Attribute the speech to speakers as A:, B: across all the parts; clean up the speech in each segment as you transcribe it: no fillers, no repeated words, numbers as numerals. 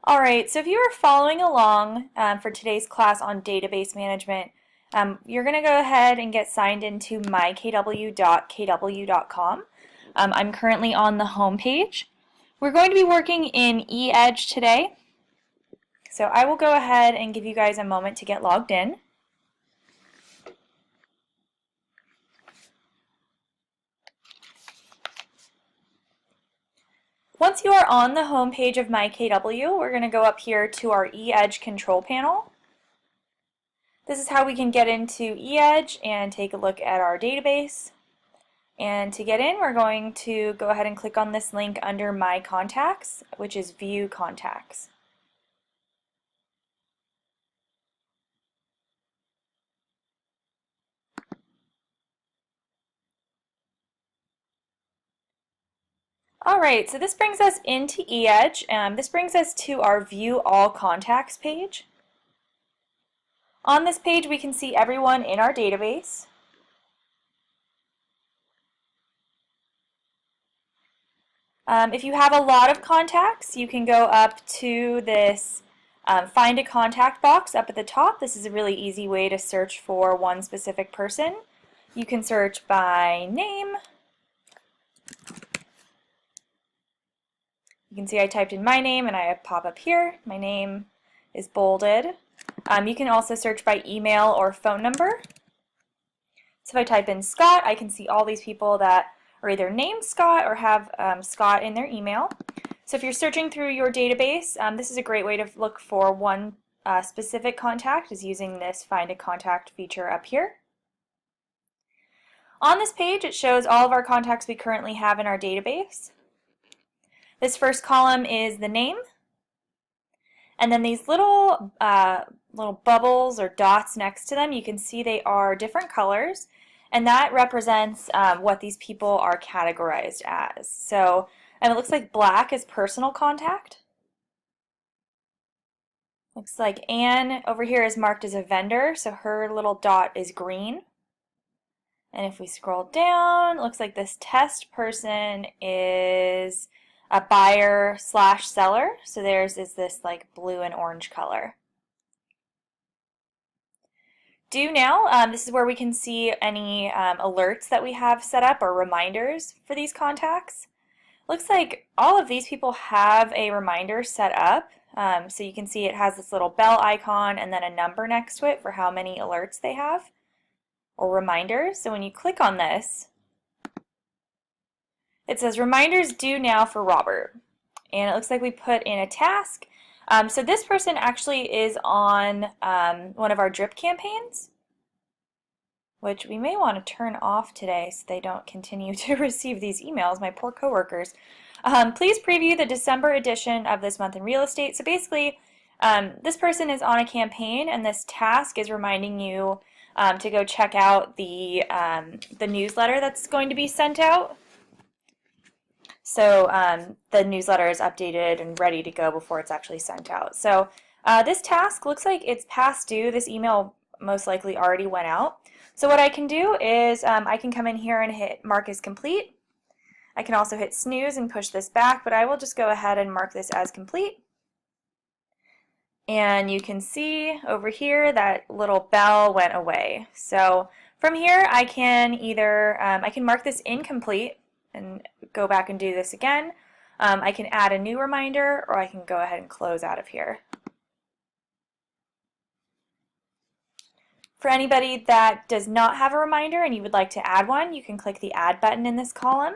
A: All right, so if you are following along for today's class on database management, you're going to go ahead and get signed into mykw.kw.com. I'm currently on the home page. We're going to be working in eEdge today, so I will go ahead and give you guys a moment to get logged in. Once you are on the home page of myKW, we're going to go up here to our eEdge control panel. This is how we can get into eEdge and take a look at our database. And to get in, we're going to go ahead and click on this link under My Contacts, which is View Contacts. Alright, so this brings us into eEdge. This brings us to our View All Contacts page. On this page we can see everyone in our database. If you have a lot of contacts, you can go up to this Find a Contact box up at the top. This is a really easy way to search for one specific person. You can search by name. You can see I typed in my name and I pop up here. My name is bolded. You can also search by email or phone number. So if I type in Scott, I can see all these people that are either named Scott or have Scott in their email. So if you're searching through your database, this is a great way to look for one specific contact, is using this Find a Contact feature up here. On this page, it shows all of our contacts we currently have in our database. This first column is the name, and then these little bubbles or dots next to them, you can see they are different colors, and that represents what these people are categorized as. So it looks like black is personal contact. Looks like Anne over here is marked as a vendor, so her little dot is green. And if we scroll down, it looks like this test person is a buyer/seller, so theirs is this like blue and orange color. Do Now, this is where we can see any alerts that we have set up or reminders for these contacts. Looks like all of these people have a reminder set up, so you can see it has this little bell icon and then a number next to it for how many alerts they have or reminders. So when you click on this, it says reminders due now for Robert, and it looks like we put in a task. So this person actually is on one of our drip campaigns, which we may want to turn off today so they don't continue to receive these emails, my poor coworkers. Please preview the December edition of This Month in Real Estate. So basically, this person is on a campaign, and this task is reminding you to go check out the newsletter that's going to be sent out. So the newsletter is updated and ready to go before it's actually sent out. So this task looks like it's past due. This email most likely already went out. So what I can do is I can come in here and hit mark as complete. I can also hit snooze and push this back, but I will just go ahead and mark this as complete. And you can see over here that little bell went away. So from here I can either, I can mark this incomplete and go back and do this again. I can add a new reminder, or I can go ahead and close out of here. For anybody that does not have a reminder and you would like to add one, you can click the Add button in this column.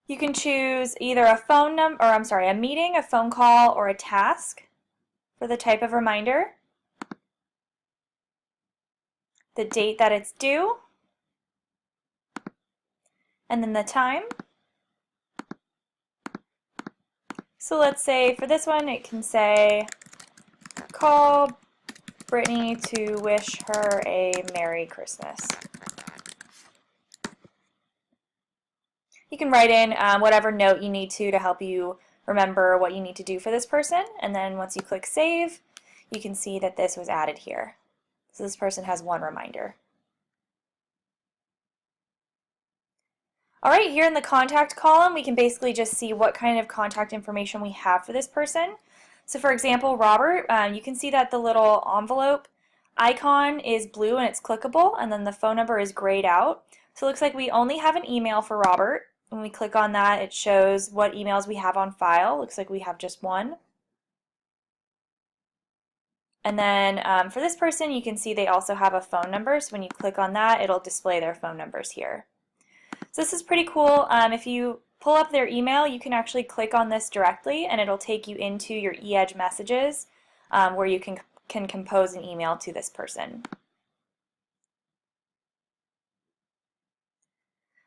A: You can choose either a meeting, a phone call, or a task for the type of reminder, the date that it's due, and then the time. So let's say for this one it can say, call Brittany to wish her a Merry Christmas. You can write in whatever note you need to help you remember what you need to do for this person, and then once you click save, you can see that this was added here. So this person has one reminder. All right, here in the contact column, we can basically just see what kind of contact information we have for this person. So for example, Robert, you can see that the little envelope icon is blue and it's clickable, and then the phone number is grayed out. So it looks like we only have an email for Robert. When we click on that, it shows what emails we have on file. Looks like we have just one. And then for this person, you can see they also have a phone number. So when you click on that, it'll display their phone numbers here. So this is pretty cool. If you pull up their email, you can actually click on this directly and it'll take you into your eEdge messages where you can compose an email to this person.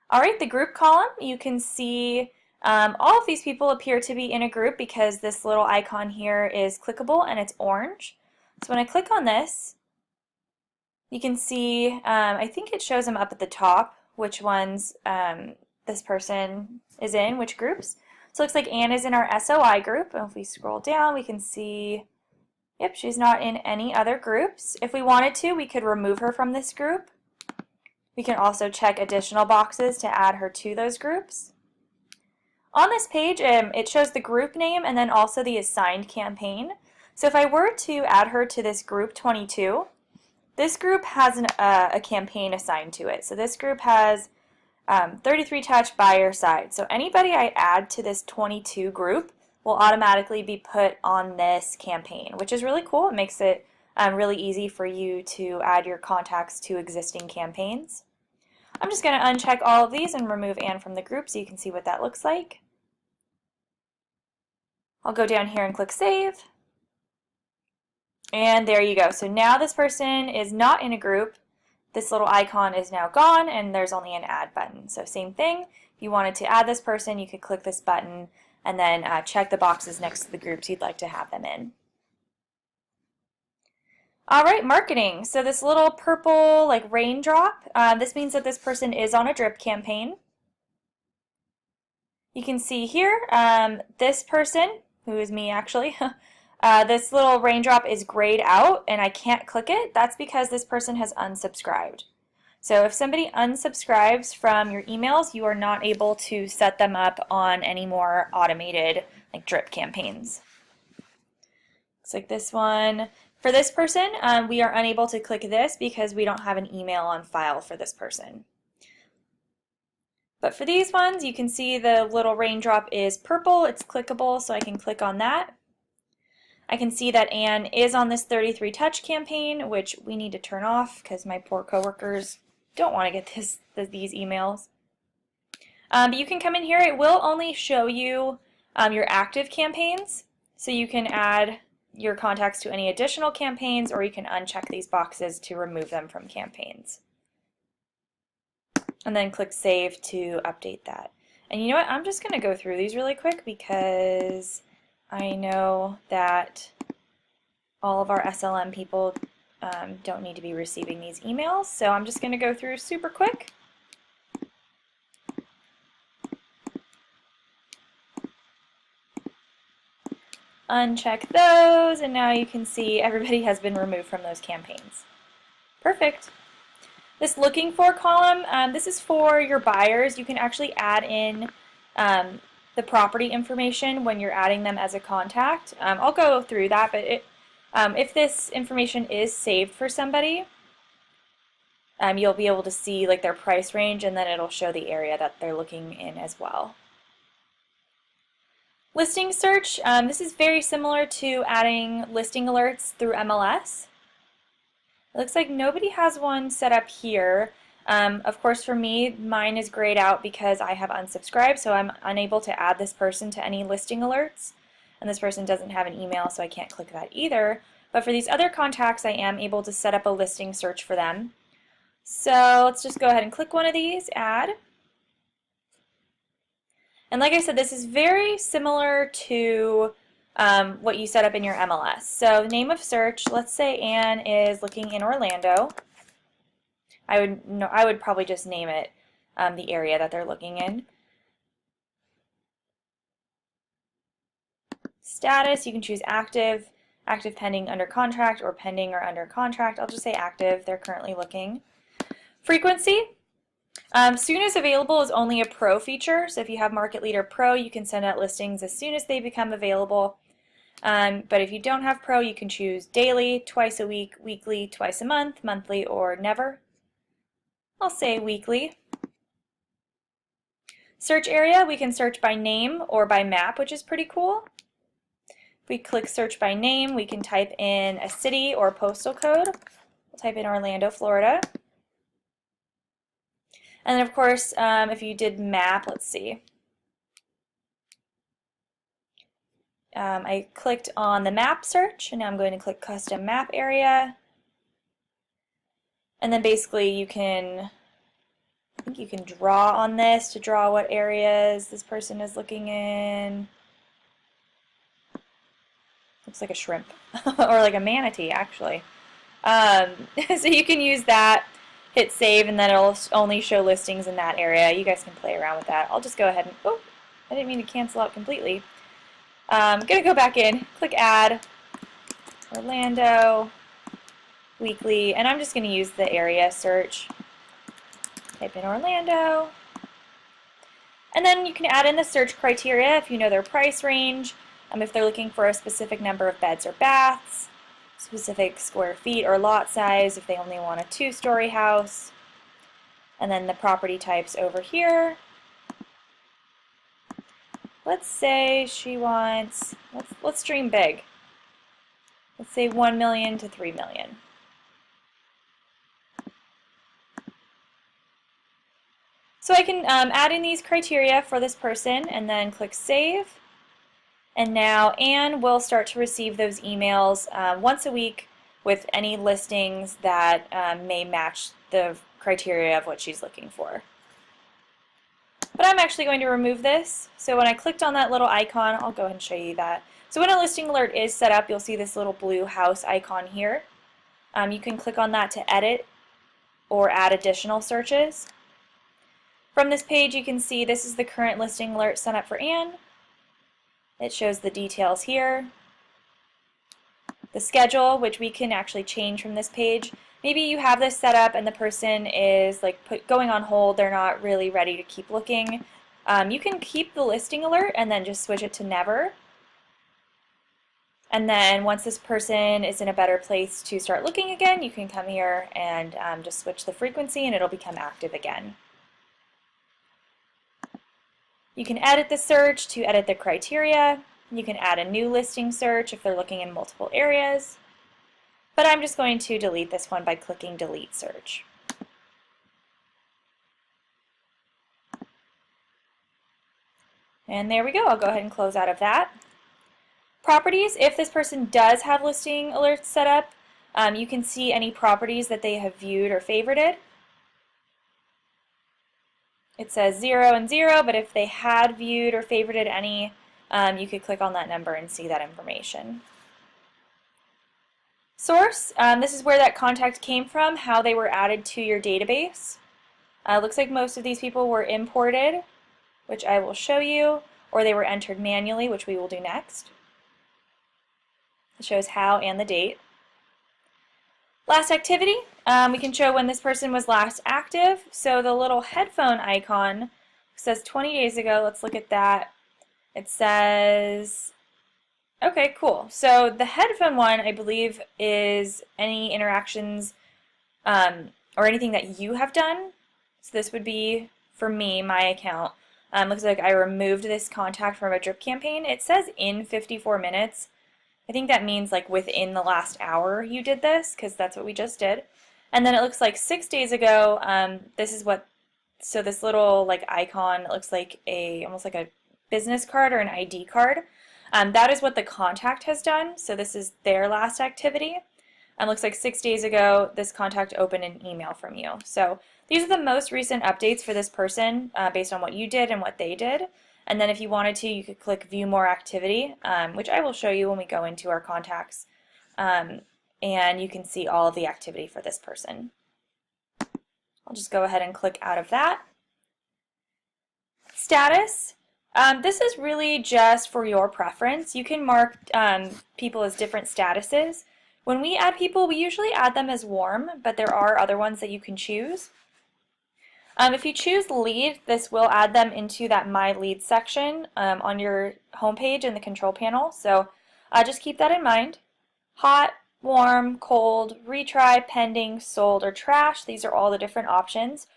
A: All right, the group column, you can see all of these people appear to be in a group because this little icon here is clickable and it's orange. So when I click on this, you can see, I think it shows them up at the top, which ones this person is in, which groups. So it looks like Anne is in our SOI group. And if we scroll down, we can see, yep, she's not in any other groups. If we wanted to, we could remove her from this group. We can also check additional boxes to add her to those groups. On this page, it shows the group name and then also the assigned campaign. So if I were to add her to this group 22, this group has a campaign assigned to it. So this group has 33 touch by your side. So anybody I add to this 22 group will automatically be put on this campaign, which is really cool. It makes it really easy for you to add your contacts to existing campaigns. I'm just going to uncheck all of these and remove Anne from the group so you can see what that looks like. I'll go down here and click Save. And there you go. So now this person is not in a group. This little icon is now gone and there's only an add button. So same thing, if you wanted to add this person, you could click this button and then check the boxes next to the groups you'd like to have them in. All right, marketing. So this little purple like raindrop, this means that this person is on a drip campaign. You can see here, this person, who is me actually, this little raindrop is grayed out and I can't click it. That's because this person has unsubscribed. So if somebody unsubscribes from your emails, you are not able to set them up on any more automated like drip campaigns. Looks like this one. For this person, we are unable to click this because we don't have an email on file for this person. But for these ones, you can see the little raindrop is purple. It's clickable, so I can click on that. I can see that Anne is on this 33 touch campaign, which we need to turn off because my poor coworkers don't want to get these emails. But you can come in here. It will only show you your active campaigns, so you can add your contacts to any additional campaigns, or you can uncheck these boxes to remove them from campaigns. And then click Save to update that. And you know what? I'm just going to go through these really quick because I know that all of our SLM people don't need to be receiving these emails, so I'm just going to go through super quick. Uncheck those, and now you can see everybody has been removed from those campaigns. Perfect. This looking for column, this is for your buyers. You can actually add in the property information when you're adding them as a contact. I'll go through that, but if this information is saved for somebody, you'll be able to see like their price range, and then it'll show the area that they're looking in as well. Listing search, this is very similar to adding listing alerts through MLS. It looks like nobody has one set up here. Of course, for me, mine is grayed out because I have unsubscribed, so I'm unable to add this person to any listing alerts. And this person doesn't have an email, so I can't click that either. But for these other contacts, I am able to set up a listing search for them. So let's just go ahead and click one of these, add. And like I said, this is very similar to what you set up in your MLS. So name of search, let's say Anne is looking in Orlando. I would probably just name it the area that they're looking in. Status, you can choose active. active, pending, under contract, or pending or under contract. I'll just say active. They're currently looking. Frequency. Soon as available is only a pro feature. So if you have Market Leader Pro, you can send out listings as soon as they become available. But if you don't have Pro, you can choose daily, twice a week, weekly, twice a month, monthly, or never. I'll say weekly. Search area, we can search by name or by map, which is pretty cool. If we click search by name, we can type in a city or postal code. We'll type in Orlando, Florida. And then of course, if you did map, let's see. I clicked on the map search, and now I'm going to click custom map area. And then basically I think you can draw on this to draw what areas this person is looking in. Looks like a shrimp or like a manatee actually. So you can use that, hit save, and then it'll only show listings in that area. You guys can play around with that. I'll just go ahead and, oh, I didn't mean to cancel out completely. I'm going to go back in, click add, Orlando, weekly, and I'm just going to use the area search. Type in Orlando. And then you can add in the search criteria if you know their price range, if they're looking for a specific number of beds or baths, specific square feet or lot size if they only want a 2-story house, and then the property types over here. Let's say she wants, let's dream big. Let's say 1 million to 3 million. So I can add in these criteria for this person and then click save. And now Anne will start to receive those emails once a week with any listings that may match the criteria of what she's looking for. But I'm actually going to remove this. So when I clicked on that little icon, I'll go ahead and show you that. So when a listing alert is set up, you'll see this little blue house icon here. You can click on that to edit or add additional searches. From this page, you can see this is the current listing alert set up for Anne. It shows the details here. The schedule, which we can actually change from this page. Maybe you have this set up and the person is like going on hold, they're not really ready to keep looking. You can keep the listing alert and then just switch it to never. And then once this person is in a better place to start looking again, you can come here and just switch the frequency and it'll become active again. You can edit the search to edit the criteria. You can add a new listing search if they're looking in multiple areas. But I'm just going to delete this one by clicking delete search. And there we go. I'll go ahead and close out of that. Properties, if this person does have listing alerts set up, you can see any properties that they have viewed or favorited. It says 0 and 0, but if they had viewed or favorited any, you could click on that number and see that information. Source, this is where that contact came from, how they were added to your database. Looks like most of these people were imported, which I will show you, or they were entered manually, which we will do next. It shows how and the date. Last activity, we can show when this person was last active. So the little headphone icon says 20 days ago. Let's look at that. It says, okay, cool. So the headphone one, I believe, is any interactions or anything that you have done. So this would be, for me, my account. Looks like I removed this contact from a drip campaign. It says in 54 minutes. I think that means like within the last hour you did this, because that's what we just did. And then it looks like 6 days ago, this is what, so this little like icon, it looks like almost like a business card or an ID card. That is what the contact has done. So this is their last activity. And looks like 6 days ago, this contact opened an email from you. So these are the most recent updates for this person based on what you did and what they did. And then if you wanted to, you could click View More Activity, which I will show you when we go into our contacts. And you can see all of the activity for this person. I'll just go ahead and click out of that. Status. This is really just for your preference. You can mark people as different statuses. When we add people, we usually add them as warm, but there are other ones that you can choose. If you choose lead, this will add them into that My Lead section on your homepage in the control panel. So just keep that in mind. Hot, warm, cold, retry, pending, sold, or trash. These are all the different options.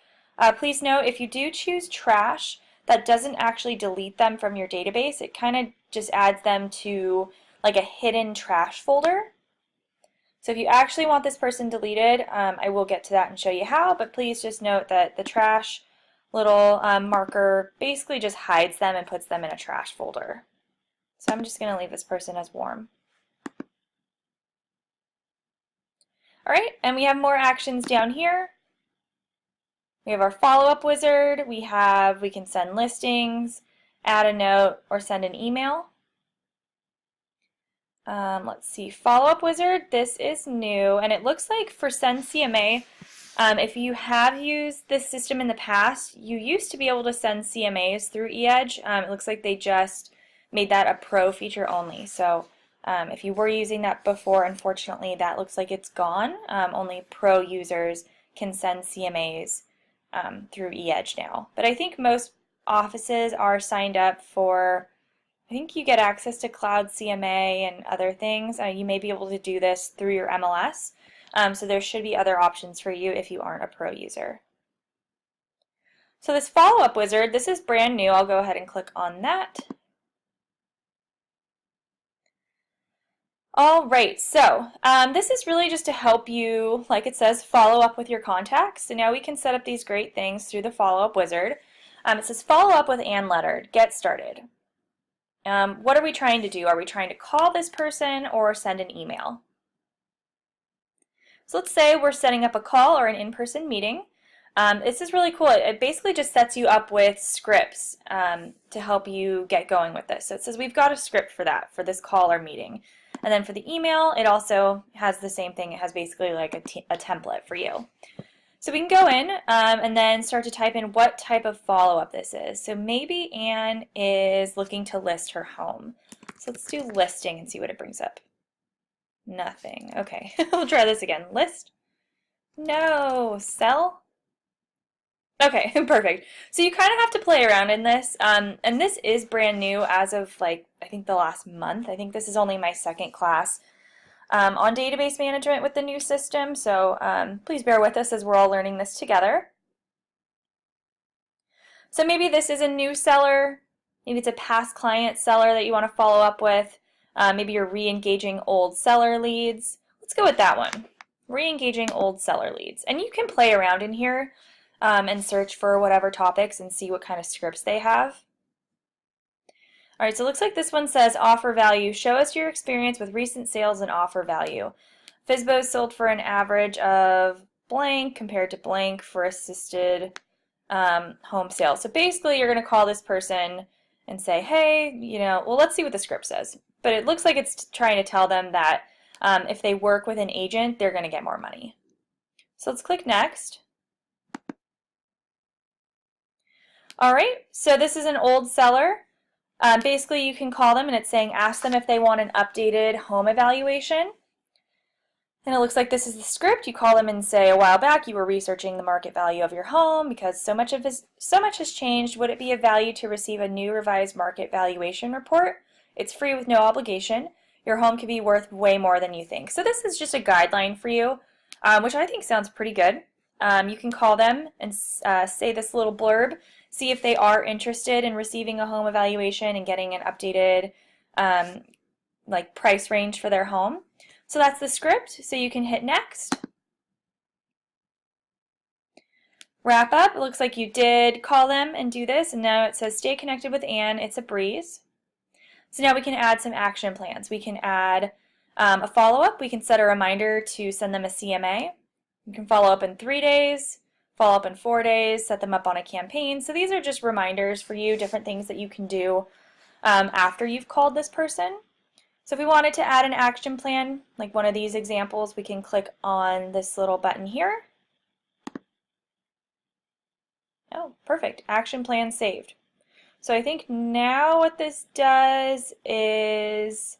A: Please note, if you do choose trash, that doesn't actually delete them from your database. It kind of just adds them to like a hidden trash folder. So if you actually want this person deleted, I will get to that and show you how, but please just note that the trash little marker basically just hides them and puts them in a trash folder. So I'm just going to leave this person as warm. All right, and we have more actions down here. We have our follow-up wizard. We can send listings, add a note, or send an email. Let's see, follow-up wizard, this is new, and it looks like for Send CMA, if you have used this system in the past, you used to be able to send CMAs through eEdge. It looks like they just made that a pro feature only. So if you were using that before, unfortunately, that looks like it's gone. Only pro users can send CMAs through eEdge now. But I think most offices are signed up for, I think you get access to Cloud CMA and other things. You may be able to do this through your MLS. So there should be other options for you if you aren't a pro user. So this follow-up wizard, this is brand new. I'll go ahead and click on that. All right, so this is really just to help you, like it says, follow up with your contacts. So now we can set up these great things through the follow-up wizard. It says follow up with Ann Leonard, get started. What are we trying to do? Are we trying to call this person or send an email? So let's say we're setting up a call or an in-person meeting. This is really cool. It basically just sets you up with scripts to help you get going with this. So it says we've got a script for that, for this call or meeting. And then for the email, it also has the same thing. It has basically like a template for you. So we can go in and then start to type in what type of follow-up this is. So maybe Anne is looking to list her home. So let's do listing and see what it brings up. Nothing. Okay, we'll try this again. List? No. Sell? Okay, perfect. So you kind of have to play around in this, and this is brand new as of like, I think the last month. I think this is only my second class on database management with the new system, so please bear with us as we're all learning this together. So maybe this is a new seller, maybe it's a past client seller that you want to follow up with, maybe you're re-engaging old seller leads. Let's go with that one, re-engaging old seller leads. And you can play around in here and search for whatever topics and see what kind of scripts they have. All right, so it looks like this one says offer value. Show us your experience with recent sales and offer value. FSBO sold for an average of blank compared to blank for assisted home sales. So basically you're going to call this person and say, hey, well, let's see what the script says. But it looks like it's trying to tell them that if they work with an agent, they're going to get more money. So let's click next. All right, so this is an old seller. Basically, you can call them and it's saying ask them if they want an updated home evaluation. And it looks like this is the script. You call them and say, a while back you were researching the market value of your home because so much has changed. Would it be of value to receive a new revised market valuation report? It's free with no obligation. Your home could be worth way more than you think. So this is just a guideline for you, which I think sounds pretty good. You can call them and say this little blurb. See if they are interested in receiving a home evaluation and getting an updated like price range for their home. So that's the script. So you can hit next. Wrap up. It looks like you did call them and do this, and now it says stay connected with Anne. It's a breeze. So now we can add some action plans. We can add a follow-up. We can set a reminder to send them a CMA. You can follow up in 3 days. Follow up in 4 days, set them up on a campaign. So these are just reminders for you, different things that you can do after you've called this person. So if we wanted to add an action plan, like one of these examples, we can click on this little button here. Oh, perfect. Action plan saved. So I think now what this does is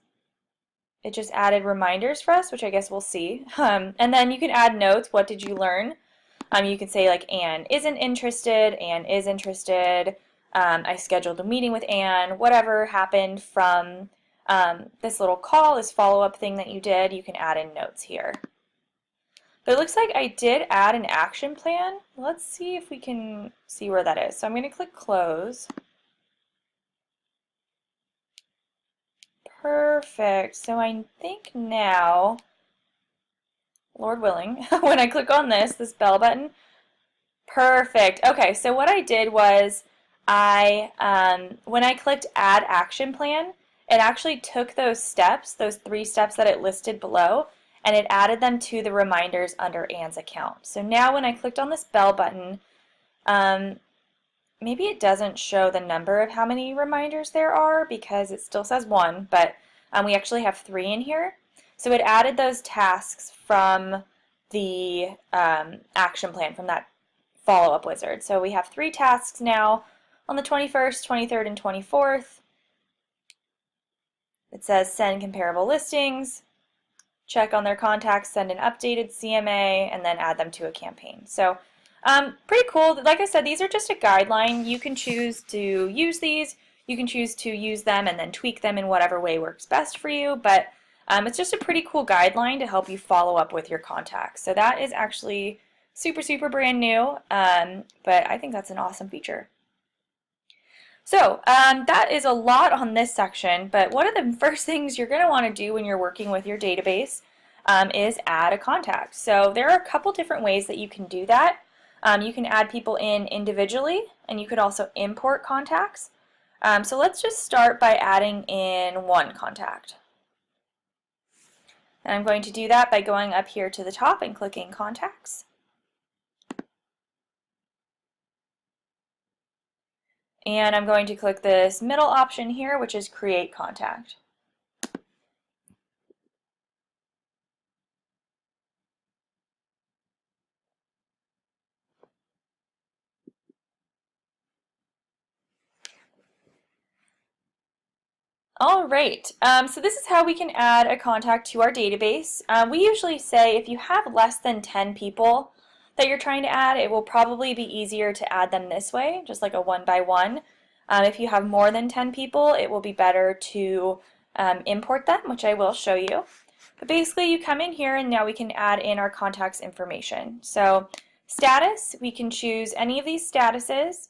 A: it just added reminders for us, which I guess we'll see. And then you can add notes. What did you learn? You can say like Anne isn't interested, Anne is interested. I scheduled a meeting with Anne. Whatever happened from this little call, this follow-up thing that you did, you can add in notes here. But it looks like I did add an action plan. Let's see if we can see where that is. So I'm going to click close. Perfect. So I think now, Lord willing, when I click on this bell button, perfect. Okay, so what I did was when I clicked add action plan, it actually took those steps, those 3 steps that it listed below, and it added them to the reminders under Anne's account. So now when I clicked on this bell button, maybe it doesn't show the number of how many reminders there are because it still says 1, but we actually have 3 in here. So it added those tasks from the action plan, from that follow-up wizard. So we have 3 tasks now on the 21st, 23rd, and 24th. It says send comparable listings, check on their contacts, send an updated CMA, and then add them to a campaign. So pretty cool. Like I said, these are just a guideline. You can choose to use these. You can choose to use them and then tweak them in whatever way works best for you. But it's just a pretty cool guideline to help you follow up with your contacts. So that is actually super, super brand new. But I think that's an awesome feature. So that is a lot on this section, but one of the first things you're going to want to do when you're working with your database is add a contact. So there are a couple different ways that you can do that. You can add people in individually, and you could also import contacts. So let's just start by adding in one contact. And I'm going to do that by going up here to the top and clicking Contacts. And I'm going to click this middle option here, which is Create Contact. All right, so this is how we can add a contact to our database. We usually say if you have less than 10 people that you're trying to add, it will probably be easier to add them this way, just like a one-by-one. If you have more than 10 people, it will be better to import them, which I will show you. But basically, you come in here and now we can add in our contact's information. So status, we can choose any of these statuses.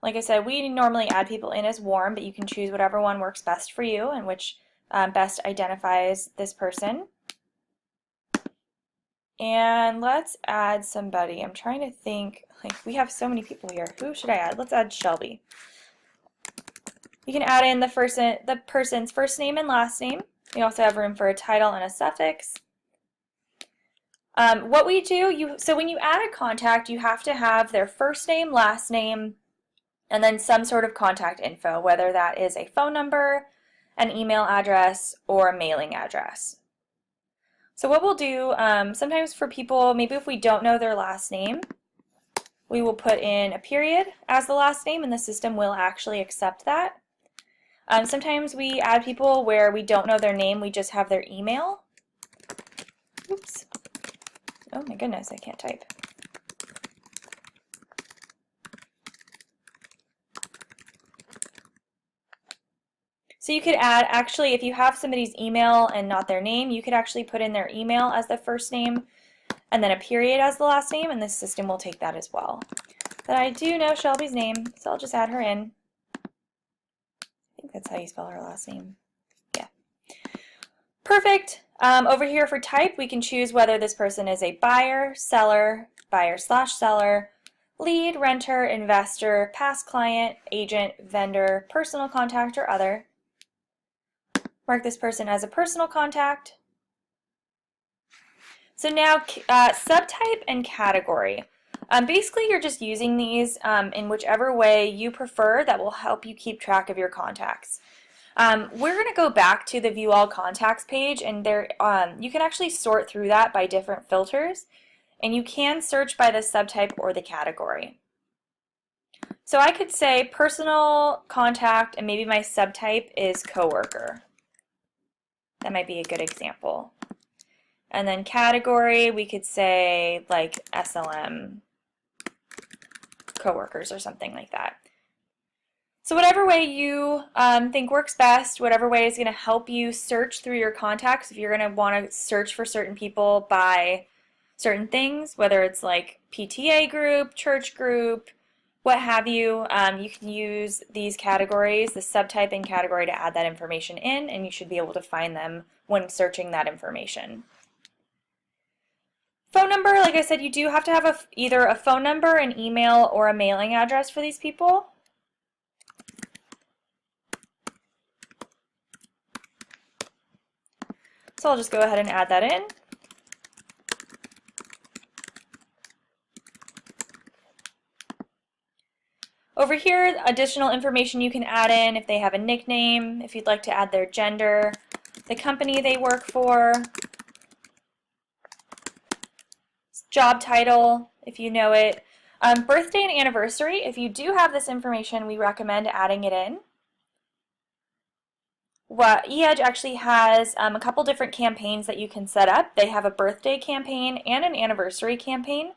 A: Like I said, we normally add people in as warm, but you can choose whatever one works best for you and which best identifies this person. And let's add somebody. I'm trying to think, like we have so many people here. Who should I add? Let's add Shelby. You can add in the person's first name and last name. We also have room for a title and a suffix. What we do, so when you add a contact, you have to have their first name, last name, and then some sort of contact info, whether that is a phone number, an email address, or a mailing address. So what we'll do, sometimes for people, maybe if we don't know their last name, we will put in a period as the last name and the system will actually accept that. Sometimes we add people where we don't know their name, we just have their email. Oops. Oh my goodness, I can't type. So you could add, actually, if you have somebody's email and not their name, you could actually put in their email as the first name and then a period as the last name, and the system will take that as well. But I do know Shelby's name, so I'll just add her in. I think that's how you spell her last name. Yeah. Perfect. Over here for type, we can choose whether this person is a buyer, seller, buyer/seller, lead, renter, investor, past client, agent, vendor, personal contact, or other. Mark this person as a personal contact. So now subtype and category. Basically, you're just using these in whichever way you prefer that will help you keep track of your contacts. We're going to go back to the View All Contacts page, and there you can actually sort through that by different filters, and you can search by the subtype or the category. So I could say personal contact and maybe my subtype is coworker. That might be a good example. And then category, we could say like SLM coworkers or something like that. So whatever way you think works best, whatever way is going to help you search through your contacts, if you're going to want to search for certain people by certain things, whether it's like PTA group, church group, what have you, you can use these categories, the subtype and category, to add that information in, and you should be able to find them when searching that information. Phone number, like I said, you do have to have either a phone number, an email, or a mailing address for these people. So I'll just go ahead and add that in. Over here, additional information you can add in if they have a nickname, if you'd like to add their gender, the company they work for, job title, if you know it, birthday and anniversary. If you do have this information, we recommend adding it in. eEdge actually has a couple different campaigns that you can set up. They have a birthday campaign and an anniversary campaign.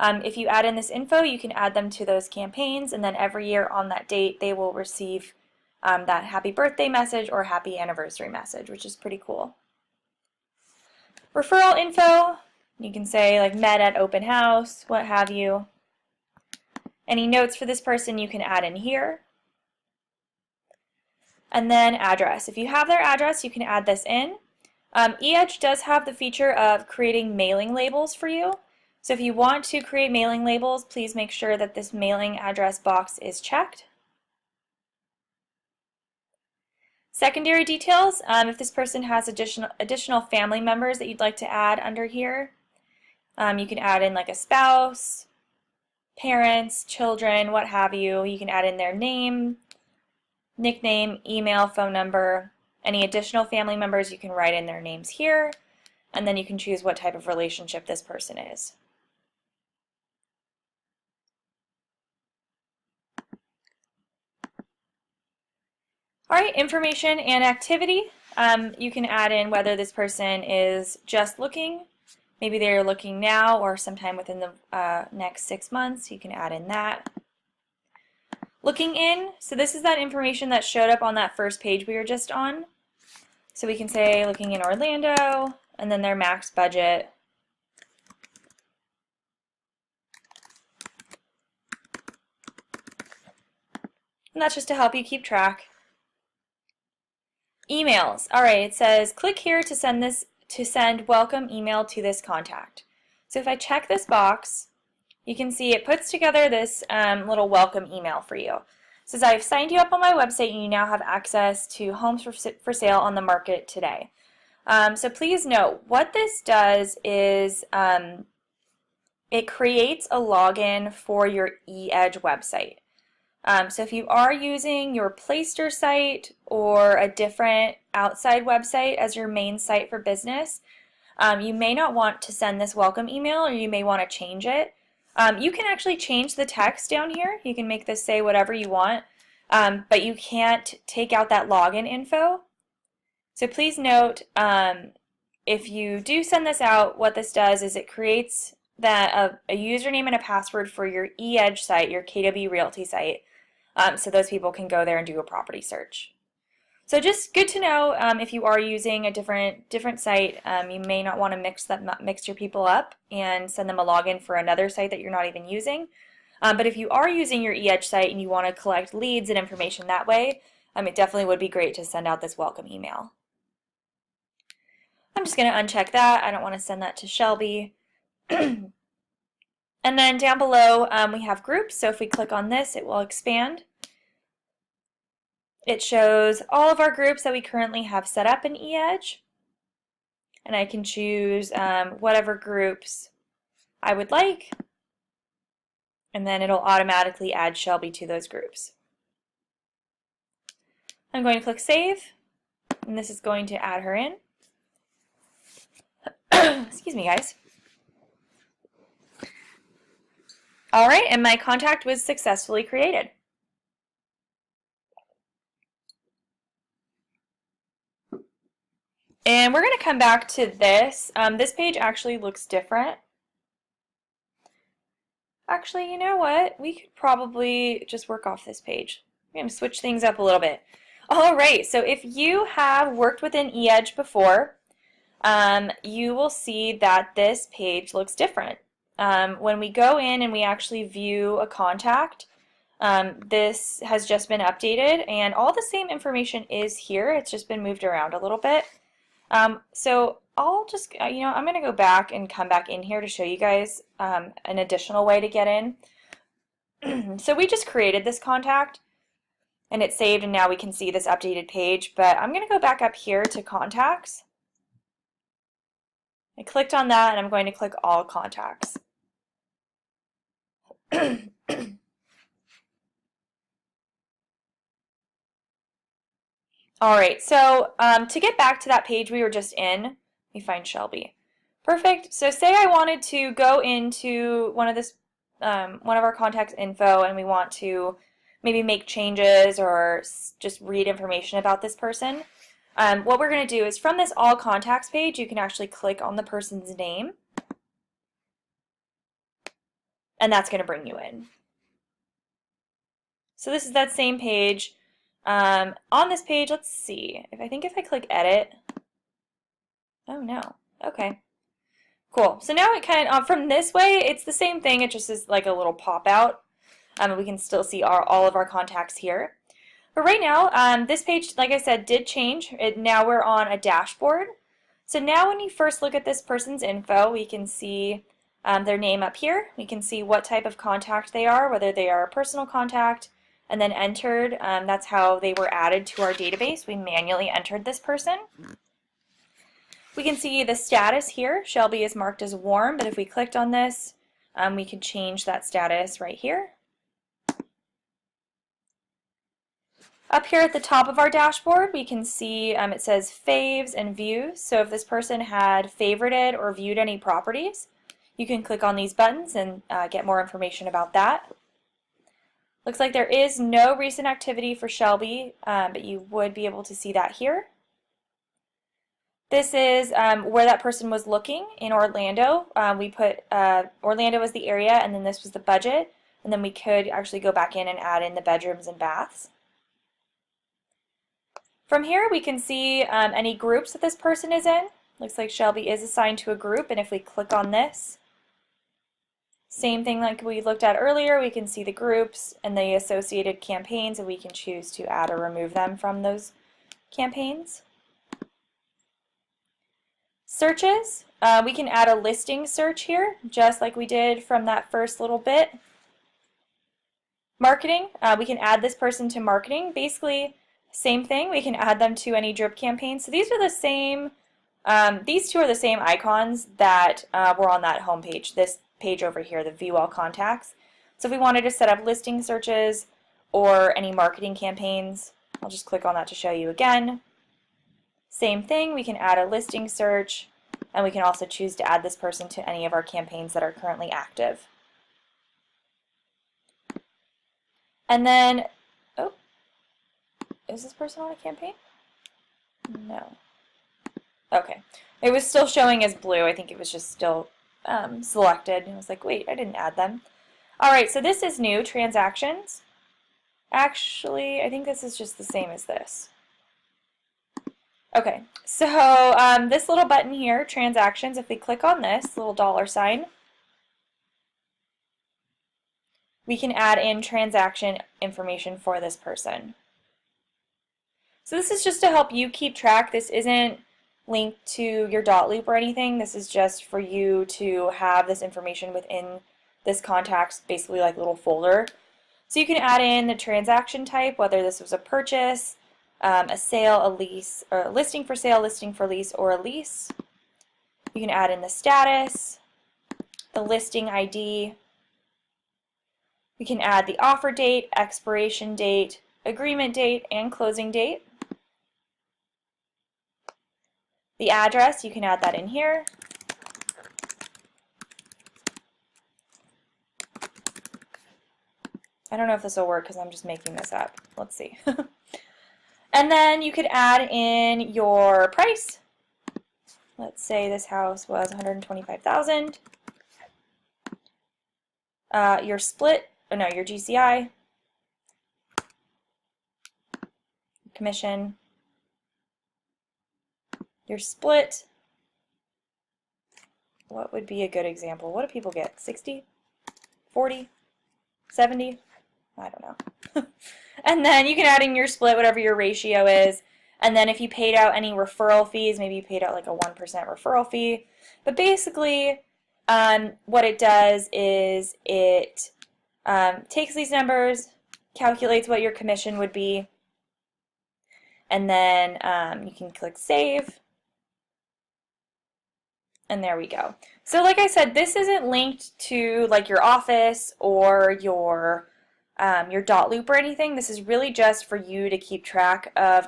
A: If you add in this info, you can add them to those campaigns, and then every year on that date they will receive that happy birthday message or happy anniversary message, which is pretty cool. Referral info, you can say like met at open house, what have you. Any notes for this person you can add in here. And then address. If you have their address, you can add this in. eEdge does have the feature of creating mailing labels for you. So if you want to create mailing labels, please make sure that this mailing address box is checked. Secondary details, if this person has additional family members that you'd like to add under here, you can add in like a spouse, parents, children, what have you. You can add in their name, nickname, email, phone number. Any additional family members, you can write in their names here, and then you can choose what type of relationship this person is. All right, information and activity. You can add in whether this person is just looking, maybe they're looking now or sometime within the next 6 months. You can add in that. Looking in, so this is that information that showed up on that first page we were just on. So we can say looking in Orlando, and then their max budget. And that's just to help you keep track. Emails. All right, it says click here to send welcome email to this contact. So if I check this box, you can see it puts together this little welcome email for you. It says I've signed you up on my website and you now have access to homes for sale on the market today. So please note, what this does is it creates a login for your eEdge website. So if you are using your Playster site or a different outside website as your main site for business, you may not want to send this welcome email, or you may want to change it. You can actually change the text down here. You can make this say whatever you want, but you can't take out that login info. So please note, if you do send this out, what this does is it creates a username and a password for your eEdge site, your KW Realty site, so those people can go there and do a property search. So just good to know, if you are using a different site, you may not want to mix your people up and send them a login for another site that you're not even using. But if you are using your eEdge site and you want to collect leads and information that way, it definitely would be great to send out this welcome email. I'm just going to uncheck that. I don't want to send that to Shelby. And then down below we have groups, so if we click on this it will expand. It shows all of our groups that we currently have set up in eEdge, and I can choose whatever groups I would like, and then it'll automatically add Shelby to those groups. I'm going to click Save, and this is going to add her in. Excuse me, guys. All right, and my contact was successfully created. And we're going to come back to this. This page actually looks different. Actually, you know what? We could probably just work off this page. We're going to switch things up a little bit. All right, so if you have worked within eEdge before, you will see that this page looks different. When we go in and we actually view a contact, this has just been updated and all the same information is here. It's just been moved around a little bit. So I'll just, I'm going to go back and come back in here to show you guys an additional way to get in. So we just created this contact and it's saved and now we can see this updated page, but I'm going to go back up here to contacts. I clicked on that and I'm going to click all contacts. All right, so to get back to that page we were just in, let me find Shelby. Perfect. So say I wanted to go into one of our contacts info and we want to maybe make changes or just read information about this person. What we're going to do is from this all contacts page, you can actually click on the person's name and that's going to bring you in. So this is that same page. On this page, let's see. I think if I click edit, oh no, okay. Cool. So now it kind of, from this way, it's the same thing. It just is like a little pop out. We can still see all of our contacts here. But right now, this page, like I said, did change. Now we're on a dashboard. So now when you first look at this person's info, we can see their name up here. We can see what type of contact they are, whether they are a personal contact, and then entered. That's how they were added to our database. We manually entered this person. We can see the status here. Shelby is marked as warm, but if we clicked on this, we could change that status right here. Up here at the top of our dashboard, we can see it says faves and views. So if this person had favorited or viewed any properties, you can click on these buttons and get more information about that. Looks like there is no recent activity for Shelby, but you would be able to see that here. This is where that person was looking in Orlando. We put Orlando as the area and then this was the budget, and then we could actually go back in and add in the bedrooms and baths. From here we can see any groups that this person is in. Looks like Shelby is assigned to a group, and if we click on this, same thing like we looked at earlier, we can see the groups and the associated campaigns, and we can choose to add or remove them from those campaigns. Searches, we can add a listing search here, just like we did from that first little bit. Marketing, we can add this person to marketing. Basically, same thing, we can add them to any drip campaign. So these are the same, these two are the same icons that were on that home page, this page over here, the View All Contacts. So if we wanted to set up listing searches or any marketing campaigns, I'll just click on that to show you again. Same thing, we can add a listing search, and we can also choose to add this person to any of our campaigns that are currently active. And then, oh, is this person on a campaign? No. Okay. It was still showing as blue. I think it was just still selected. I was like, wait, I didn't add them. All right, so this is new, transactions. Actually, I think this is just the same as this. Okay, so this little button here, transactions, if we click on this little $sign, we can add in transaction information for this person. So this is just to help you keep track. This isn't linked to your dot loop or anything. This is just for you to have this information within this contacts, basically like a little folder. So you can add in the transaction type, whether this was a purchase, a sale, a lease, or a listing for sale, listing for lease, or a lease. You can add in the status, the listing ID. We can add the offer date, expiration date, agreement date, and closing date. The address, you can add that in here. I don't know if this will work because I'm just making this up. Let's see. And then you could add in your price. Let's say this house was $125,000. Your split, oh no, your GCI, commission, your split. What would be a good example? What do people get? 60? 40? 70? I don't know. And then you can add in your split, whatever your ratio is. And then if you paid out any referral fees, maybe you paid out like a 1% referral fee. But basically, what it does is it takes these numbers, calculates what your commission would be, and then you can click Save. And there we go. So like I said, this isn't linked to like your office or your dot loop or anything. This is really just for you to keep track of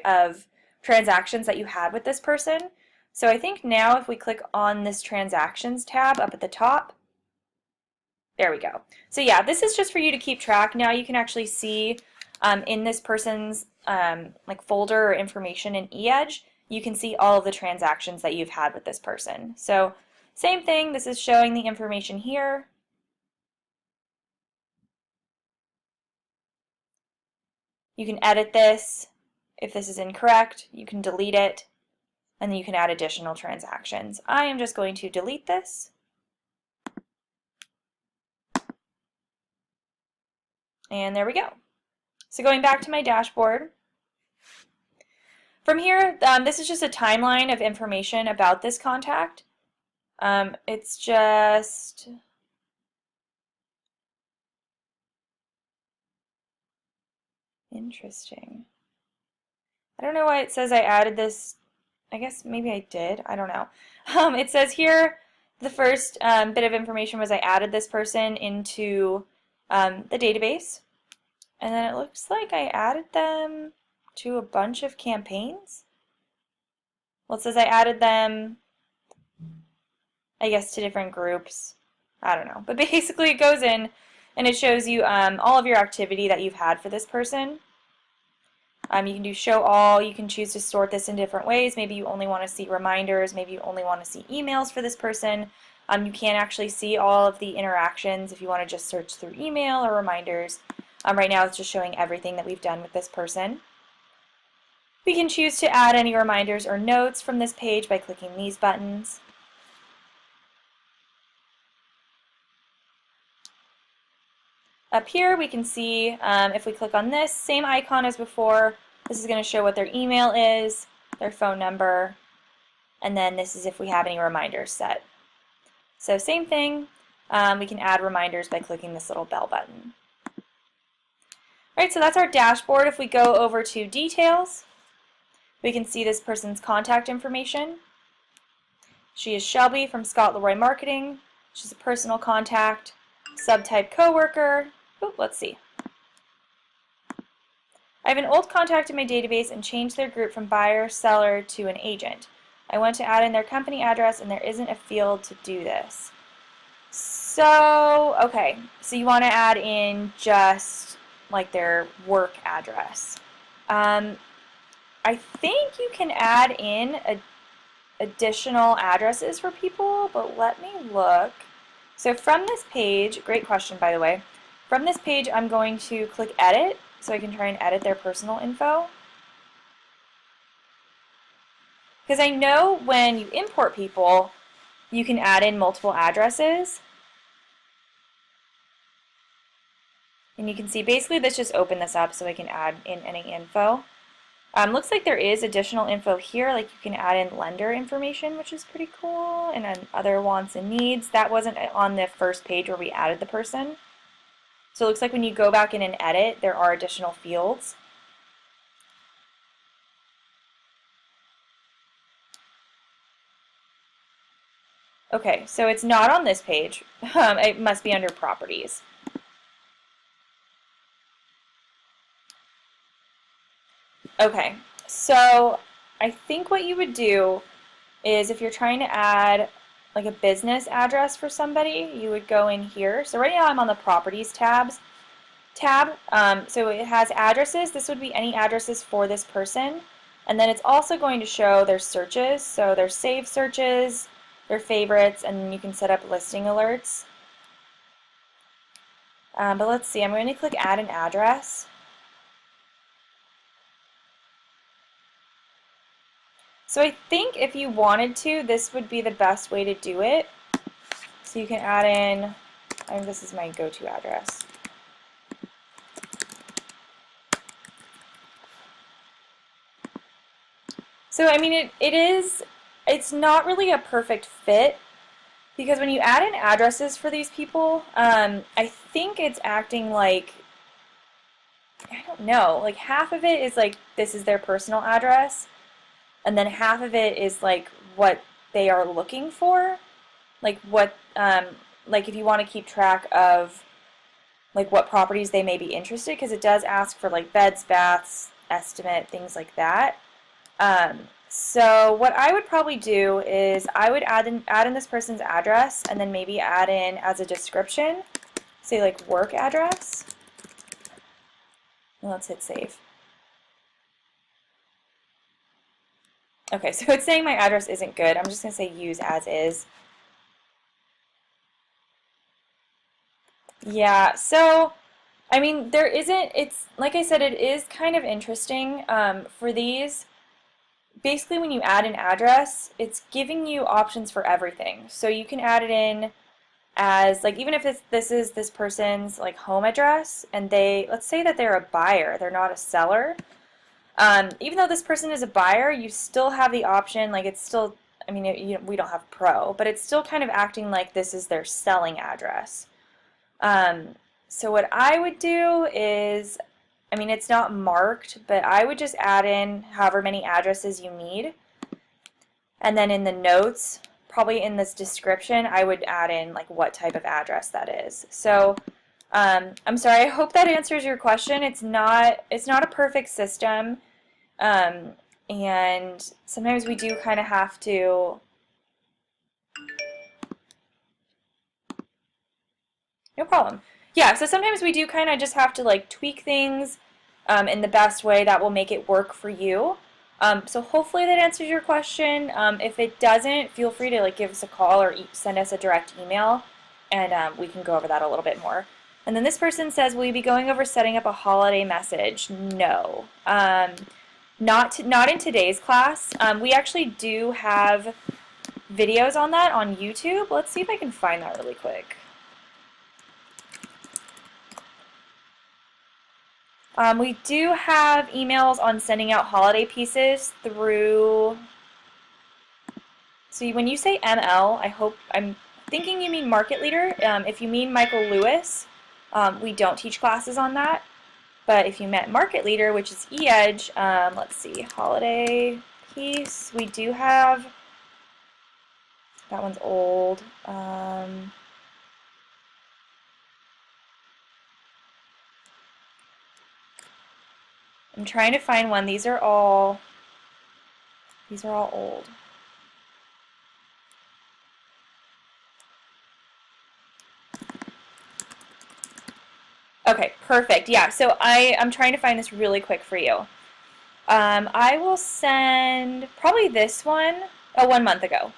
A: of transactions that you had with this person. So I think now if we click on this transactions tab up at the top, there we go. So yeah, this is just for you to keep track. Now you can actually see in this person's like folder or information in eEdge, you can see all of the transactions that you've had with this person. So same thing, this is showing the information here. You can edit this. If this is incorrect, you can delete it, and then you can add additional transactions. I am just going to delete this. And there we go. So going back to my dashboard, from here, this is just a timeline of information about this contact. It's just interesting. I don't know why it says I added this. I guess maybe I did. I don't know. It says here the first bit of information was I added this person into the database. And then it looks like I added them to a bunch of campaigns. Well, it says I added them, I guess, to different groups. I don't know. But basically it goes in and it shows you all of your activity that you've had for this person. You can do show all. You can choose to sort this in different ways. Maybe you only want to see reminders. Maybe you only want to see emails for this person. You can actually see all of the interactions if you want to just search through email or reminders. Right now it's just showing everything that we've done with this person. We can choose to add any reminders or notes from this page by clicking these buttons. Up here we can see if we click on this, same icon as before, this is going to show what their email is, their phone number, and then this is if we have any reminders set. So same thing, we can add reminders by clicking this little bell button. Alright, so that's our dashboard. If we go over to details, we can see this person's contact information. She is Shelby from Scott Leroy Marketing. She's a personal contact, subtype coworker. Ooh, let's see. I have an old contact in my database and changed their group from buyer, seller to an agent. I want to add in their company address and there isn't a field to do this. So, okay, so you want to add in just like their work address. I think you can add in additional addresses for people, but let me look. So from this page, great question by the way, from this page I'm going to click edit so I can try and edit their personal info. Because I know when you import people, you can add in multiple addresses. And you can see basically let's just open this up so I can add in any info. Looks like there is additional info here, like you can add in lender information, which is pretty cool, and then other wants and needs. That wasn't on the first page where we added the person. So it looks like when you go back in and edit, there are additional fields. Okay, so it's not on this page. It must be under properties. Okay, so I think what you would do is if you're trying to add like a business address for somebody, you would go in here. So right now I'm on the Properties tab. So it has addresses. This would be any addresses for this person. And then it's also going to show their searches. So their saved searches, their favorites, and then you can set up listing alerts. But let's see, I'm going to click Add an Address. So I think if you wanted to, this would be the best way to do it. So you can add in, I think this is my go-to address. So I mean, it's not really a perfect fit because when you add in addresses for these people, I think it's acting like, I don't know, like half of it is like this is their personal address, and then half of it is like what they are looking for, like what, like if you want to keep track of like what properties they may be interested, because it does ask for like beds, baths, estimate, things like that. So what I would probably do is I would add in this person's address and then maybe add in as a description, say like work address. And let's hit save. Okay, so it's saying my address isn't good. I'm just going to say use as is. Yeah, so I mean, there isn't, it's like I said, it is kind of interesting for these. Basically, when you add an address, it's giving you options for everything. So you can add it in as, like, even if this is this person's like home address, and let's say that they're a buyer, they're not a seller. Even though this person is a buyer, you still have the option, like it's still, I mean, we don't have pro, but it's still kind of acting like this is their selling address. So what I would do is, I mean, it's not marked, but I would just add in however many addresses you need. And then in the notes, probably in this description, I would add in like what type of address that is. So I'm sorry, I hope that answers your question. It's not a perfect system. And sometimes we do kind of have to, no problem. Yeah, so sometimes we do kind of just have to like tweak things in the best way that will make it work for you. So hopefully that answers your question. If it doesn't, feel free to like give us a call or send us a direct email, and we can go over that a little bit more. And then this person says, will you be going over setting up a holiday message? No, not in today's class. We actually do have videos on that on YouTube. Let's see if I can find that really quick. We do have emails on sending out holiday pieces through, so when you say ML, I'm thinking you mean Market Leader. If you mean Michael Lewis, we don't teach classes on that. But if you meant Market Leader, which is eEdge, let's see, holiday piece, we do have, that one's old. I'm trying to find one. These are all old. Okay, perfect. Yeah, so I'm trying to find this really quick for you. I will send probably this one, 1 month ago.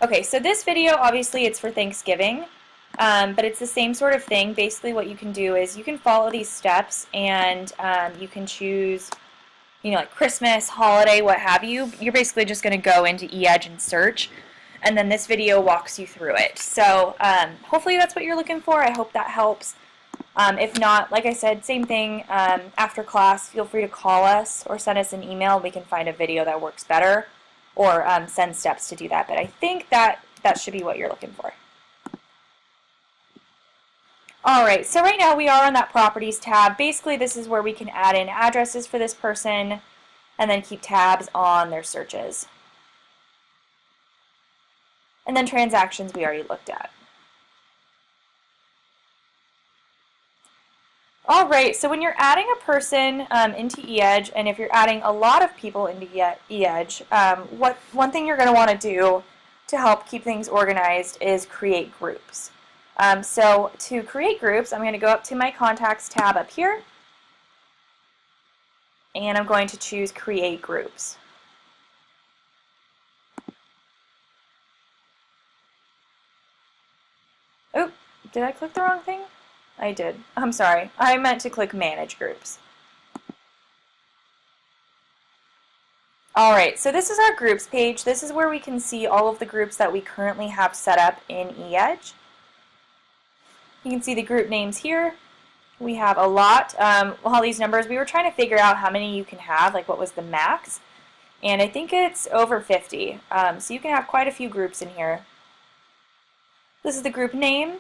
A: Okay, so this video, obviously it's for Thanksgiving, but it's the same sort of thing. Basically what you can do is you can follow these steps, and you can choose, you know, like Christmas, holiday, what have you. You're basically just going to go into eEdge and search, and then this video walks you through it. So hopefully that's what you're looking for. I hope that helps. If not, like I said, same thing. After class, feel free to call us or send us an email. We can find a video that works better, or send steps to do that. But I think that should be what you're looking for. Alright, so right now we are on that Properties tab. Basically, this is where we can add in addresses for this person and then keep tabs on their searches. And then transactions we already looked at. Alright, so when you're adding a person into eEdge, and if you're adding a lot of people into eEdge, one thing you're going to want to do to help keep things organized is create groups. So to create groups, I'm going to go up to my contacts tab up here, and I'm going to choose create groups. Oh, did I click the wrong thing? I did. I'm sorry. I meant to click manage groups. Alright, so this is our groups page. This is where we can see all of the groups that we currently have set up in eEdge. You can see the group names here. We have a lot. All these numbers, we were trying to figure out how many you can have, like what was the max. And I think it's over 50. So you can have quite a few groups in here. This is the group name.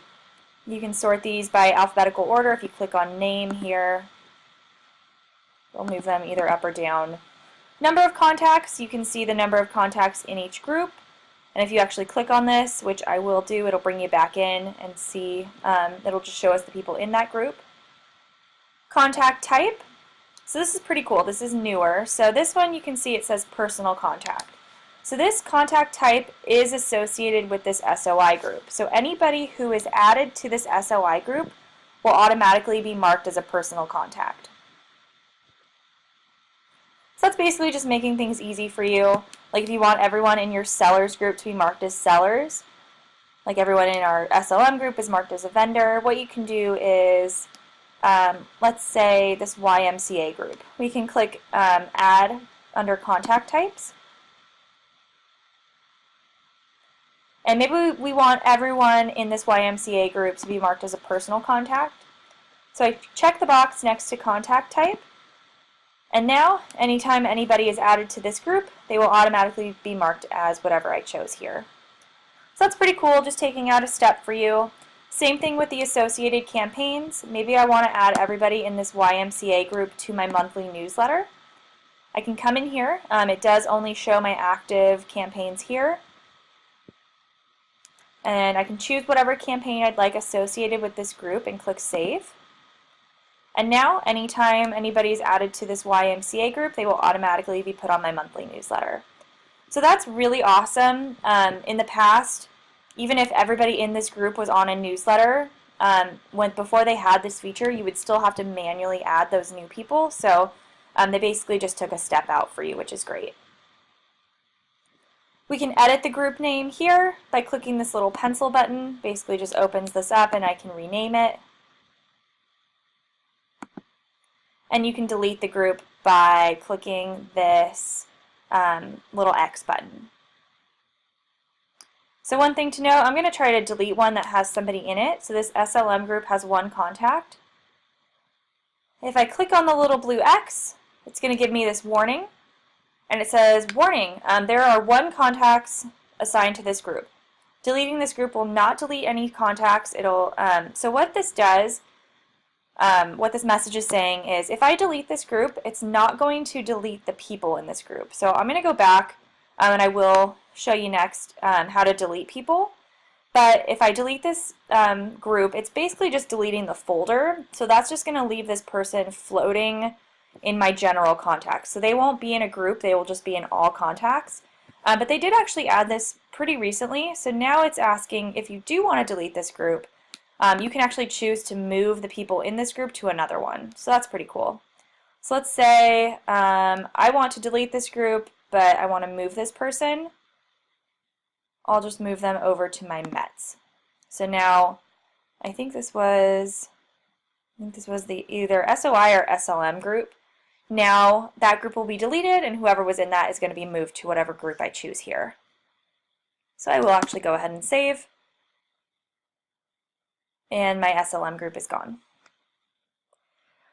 A: You can sort these by alphabetical order. If you click on name here, we'll move them either up or down. Number of contacts, you can see the number of contacts in each group. And if you actually click on this, which I will do, it'll bring you back in and see, it'll just show us the people in that group. Contact type. So this is pretty cool. This is newer. So this one you can see it says personal contact. So this contact type is associated with this SOI group. So anybody who is added to this SOI group will automatically be marked as a personal contact. So that's basically just making things easy for you. Like if you want everyone in your sellers group to be marked as sellers, like everyone in our SLM group is marked as a vendor, what you can do is, let's say this YMCA group. We can click add under contact types. And maybe we want everyone in this YMCA group to be marked as a personal contact. So I check the box next to contact type. And now, anytime anybody is added to this group, they will automatically be marked as whatever I chose here. So that's pretty cool, just taking out a step for you. Same thing with the associated campaigns. Maybe I want to add everybody in this YMCA group to my monthly newsletter. I can come in here. It does only show my active campaigns here. And I can choose whatever campaign I'd like associated with this group and click Save. And now, anytime anybody is added to this YMCA group, they will automatically be put on my monthly newsletter. So that's really awesome. In the past, even if everybody in this group was on a newsletter, before they had this feature, you would still have to manually add those new people. So they basically just took a step out for you, which is great. We can edit the group name here by clicking this little pencil button. Basically just opens this up and I can rename it. And you can delete the group by clicking this little X button. So one thing to note, I'm going to try to delete one that has somebody in it. So this SLM group has one contact. If I click on the little blue X, it's going to give me this warning. And it says, warning, there are 1 contacts assigned to this group. Deleting this group will not delete any contacts. So what this does, what this message is saying is, if I delete this group, it's not going to delete the people in this group. So I'm going to go back, and I will show you next how to delete people. But if I delete this group, it's basically just deleting the folder. So that's just going to leave this person floating in my general contacts. So they won't be in a group, they will just be in all contacts. But they did actually add this pretty recently. So now it's asking if you do want to delete this group, you can actually choose to move the people in this group to another one. So that's pretty cool. So let's say I want to delete this group, but I want to move this person. I'll just move them over to my Mets. So now I think this was the either SOI or SLM group. Now that group will be deleted and whoever was in that is going to be moved to whatever group I choose here. So I will actually go ahead and save. And my SLM group is gone.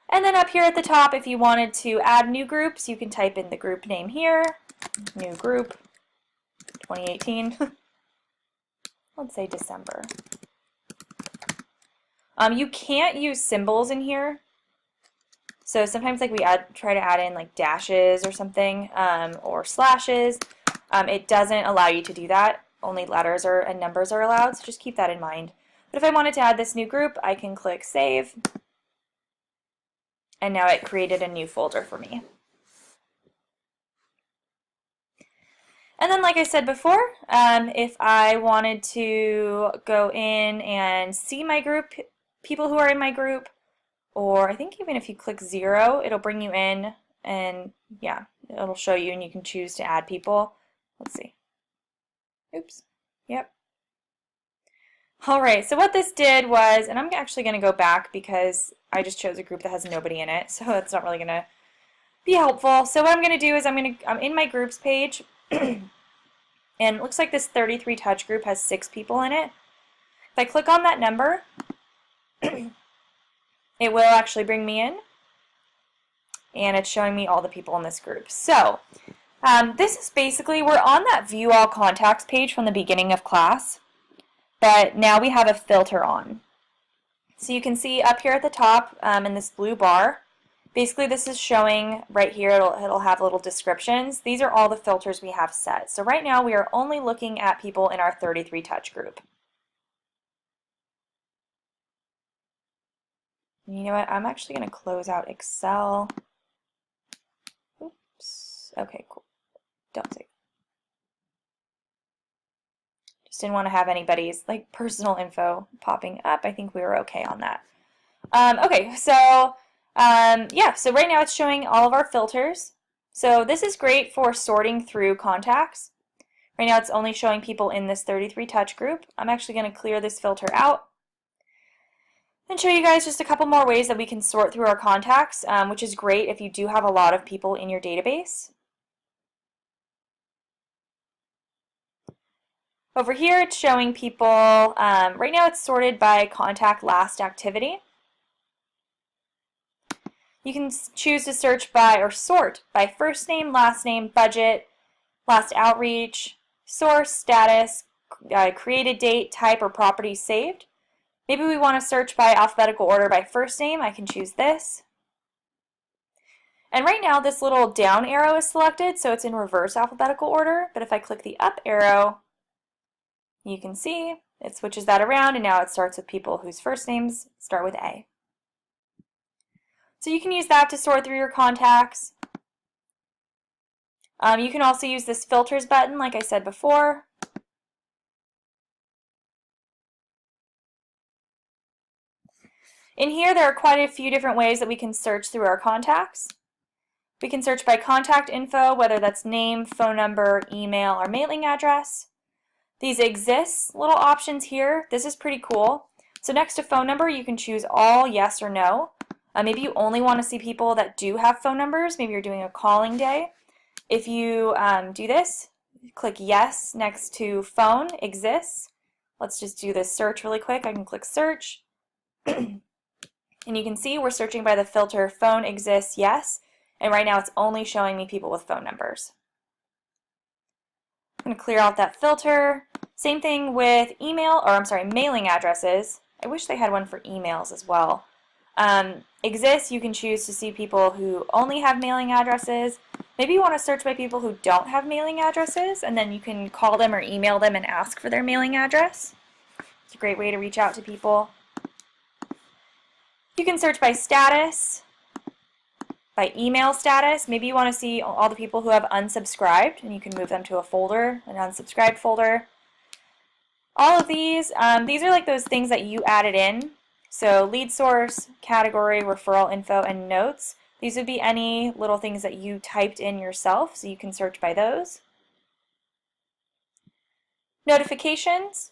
A: And then up here at the top, if you wanted to add new groups, you can type in the group name here, new group, 2018. Let's say December. You can't use symbols in here. So sometimes like we try to add in like dashes or something, or slashes. It doesn't allow you to do that. Only letters and numbers are allowed, so just keep that in mind. But if I wanted to add this new group, I can click Save. And now it created a new folder for me. And then, like I said before, if I wanted to go in and see my group, people who are in my group, or I think even if you click 0, it'll bring you in, and yeah, it'll show you, and you can choose to add people. Let's see. Oops. Yep. All right, so what this did was, and I'm actually going to go back because I just chose a group that has nobody in it, so that's not really going to be helpful. So what I'm going to do is I'm in my groups page, and it looks like this 33 touch group has 6 people in it. If I click on that number, it will actually bring me in, and it's showing me all the people in this group. So this is basically, we're on that view all contacts page from the beginning of class, but now we have a filter on. So you can see up here at the top in this blue bar, basically this is showing right here, it'll have little descriptions. These are all the filters we have set. So right now we are only looking at people in our 33 touch group. You know what, I'm actually going to close out Excel. Oops, okay, cool. Don't save. Just didn't want to have anybody's like personal info popping up. I think we were okay on that. Okay, so yeah, so right now it's showing all of our filters. So this is great for sorting through contacts. Right now it's only showing people in this 33 touch group. I'm actually going to clear this filter out and show you guys just a couple more ways that we can sort through our contacts, which is great if you do have a lot of people in your database. Over here it's showing people, right now it's sorted by contact last activity. You can choose to search by or sort by first name, budget, last outreach, source, status, created date, type, or property saved. Maybe we want to search by alphabetical order by first name. I can choose this. And right now this little down arrow is selected, so it's in reverse alphabetical order. But if I click the up arrow, you can see it switches that around, and now it starts with people whose first names start with A. So you can use that to sort through your contacts. You can also use this filters button, like I said before. In here, there are quite a few different ways that we can search through our contacts. We can search by contact info, whether that's name, phone number, email, or mailing address. These exist little options here. This is pretty cool. So next to phone number, you can choose all yes or no. Maybe you only want to see people that do have phone numbers. Maybe you're doing a calling day. If you do this, click yes next to phone exists. Let's just do this search really quick. I can click search. And you can see we're searching by the filter phone exists, yes. And right now it's only showing me people with phone numbers. I'm going to clear out that filter. Same thing with mailing addresses. I wish they had one for emails as well. Exists, you can choose to see people who only have mailing addresses. Maybe you want to search by people who don't have mailing addresses, and then you can call them or email them and ask for their mailing address. It's a great way to reach out to people. You can search by status, by email status. Maybe you want to see all the people who have unsubscribed, and you can move them to a folder, an unsubscribed folder. All of these are like those things that you added in. So lead source, category, referral info, and notes. These would be any little things that you typed in yourself, so you can search by those. Notifications.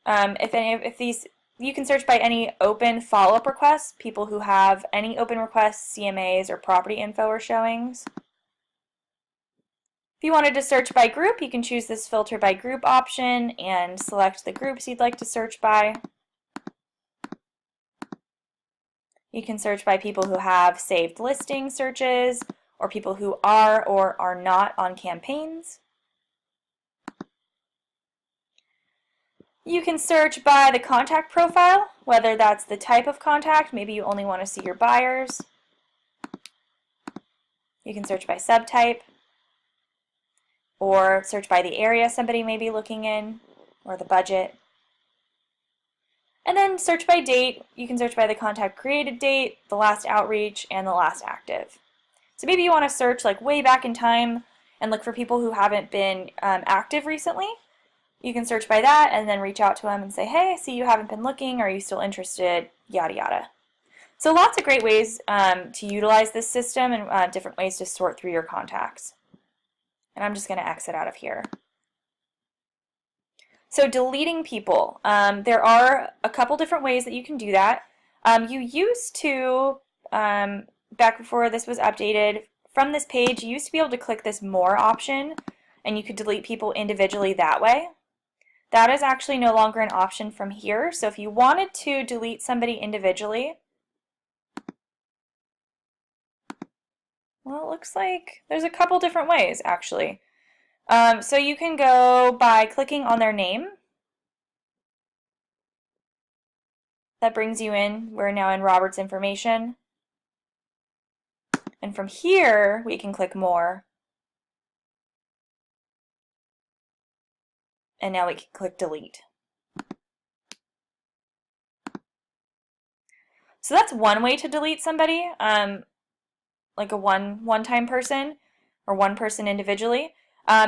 A: You can search by any open follow-up requests, people who have any open requests, CMAs, or property info or showings. If you wanted to search by group, you can choose this filter by group option and select the groups you'd like to search by. You can search by people who have saved listing searches, or people who are or are not on campaigns. You can search by the contact profile, whether that's the type of contact. Maybe you only want to see your buyers. You can search by subtype, or search by the area somebody may be looking in, or the budget. And then search by date. You can search by the contact created date, the last outreach, and the last active. So maybe you want to search like way back in time and look for people who haven't been active recently. You can search by that and then reach out to them and say, hey, I see you haven't been looking. Are you still interested? Yada, yada. So lots of great ways to utilize this system and different ways to sort through your contacts. And I'm just going to exit out of here. So deleting people. There are a couple different ways that you can do that. You used to, back before this was updated, from this page, you used to be able to click this More option, and you could delete people individually that way. That is actually no longer an option from here. So if you wanted to delete somebody individually, well, it looks like there's a couple different ways, actually. So you can go by clicking on their name. That brings you in. We're now in Robert's information. And from here, we can click More. And now we can click Delete. So that's one way to delete somebody, like a one-time person or one person individually.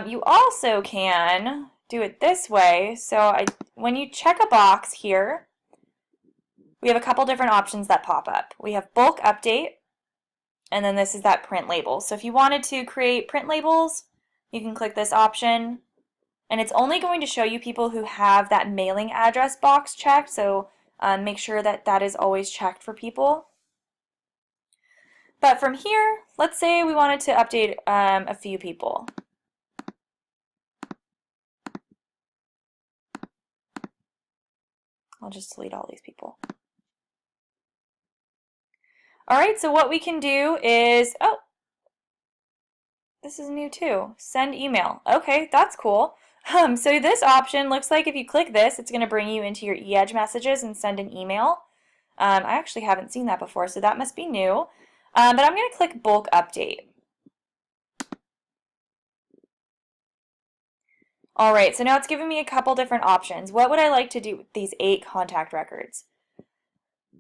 A: You also can do it this way. So when you check a box here, we have a couple different options that pop up. We have bulk update, and then this is that print label. So if you wanted to create print labels, you can click this option, and it's only going to show you people who have that mailing address box checked. So make sure that that is always checked for people. But from here, let's say we wanted to update a few people. I'll just delete all these people. All right, so what we can do is, oh, this is new too, send email. Okay, that's cool. So this option looks like if you click this, it's going to bring you into your eEdge messages and send an email. I actually haven't seen that before, so that must be new. But I'm going to click bulk update. All right, so now it's giving me a couple different options. What would I like to do with these 8 contact records?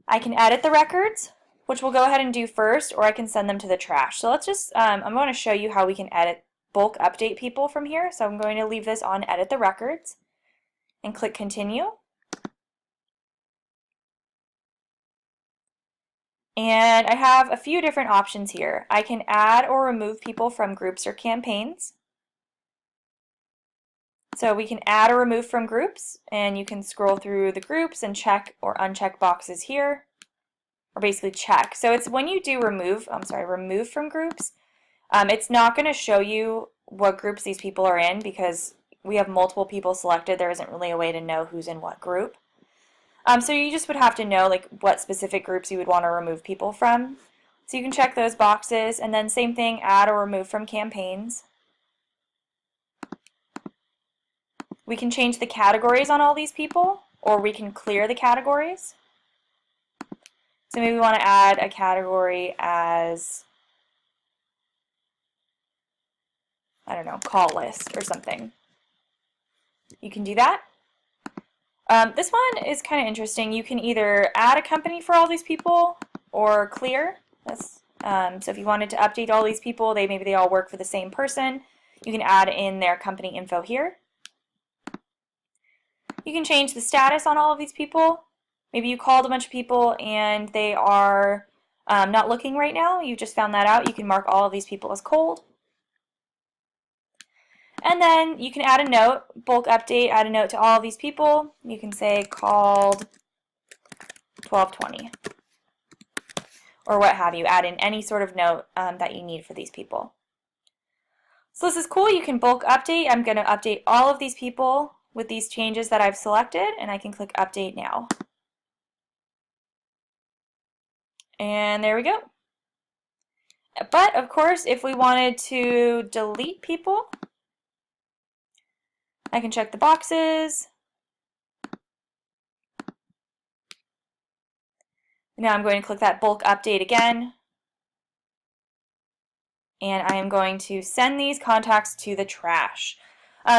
A: I can edit the records, which we'll go ahead and do first, or I can send them to the trash. So let's just, I'm going to show you how we can edit bulk update people from here. So I'm going to leave this on edit the records and click continue. And I have a few different options here. I can add or remove people from groups or campaigns. So we can add or remove from groups, and you can scroll through the groups and check or uncheck boxes here, or basically check. So it's when you do remove from groups, it's not going to show you what groups these people are in because we have multiple people selected. There isn't really a way to know who's in what group. So you just would have to know like what specific groups you would want to remove people from. So you can check those boxes, and then same thing, add or remove from campaigns. We can change the categories on all these people, or we can clear the categories. So maybe we want to add a category as, I don't know, call list or something. You can do that. This one is kind of interesting. You can either add a company for all these people or clear. So if you wanted to update all these people, maybe they all work for the same person, you can add in their company info here. You can change the status on all of these people. Maybe you called a bunch of people and they are not looking right now. You just found that out. You can mark all of these people as cold. And then you can add a note, bulk update, add a note to all of these people. You can say called 1220 or what have you. Add in any sort of note that you need for these people. So this is cool. You can bulk update. I'm going to update all of these people with these changes that I've selected, and I can click update now. And there we go. But of course, if we wanted to delete people, I can check the boxes. Now I'm going to click that bulk update again. And I am going to send these contacts to the trash.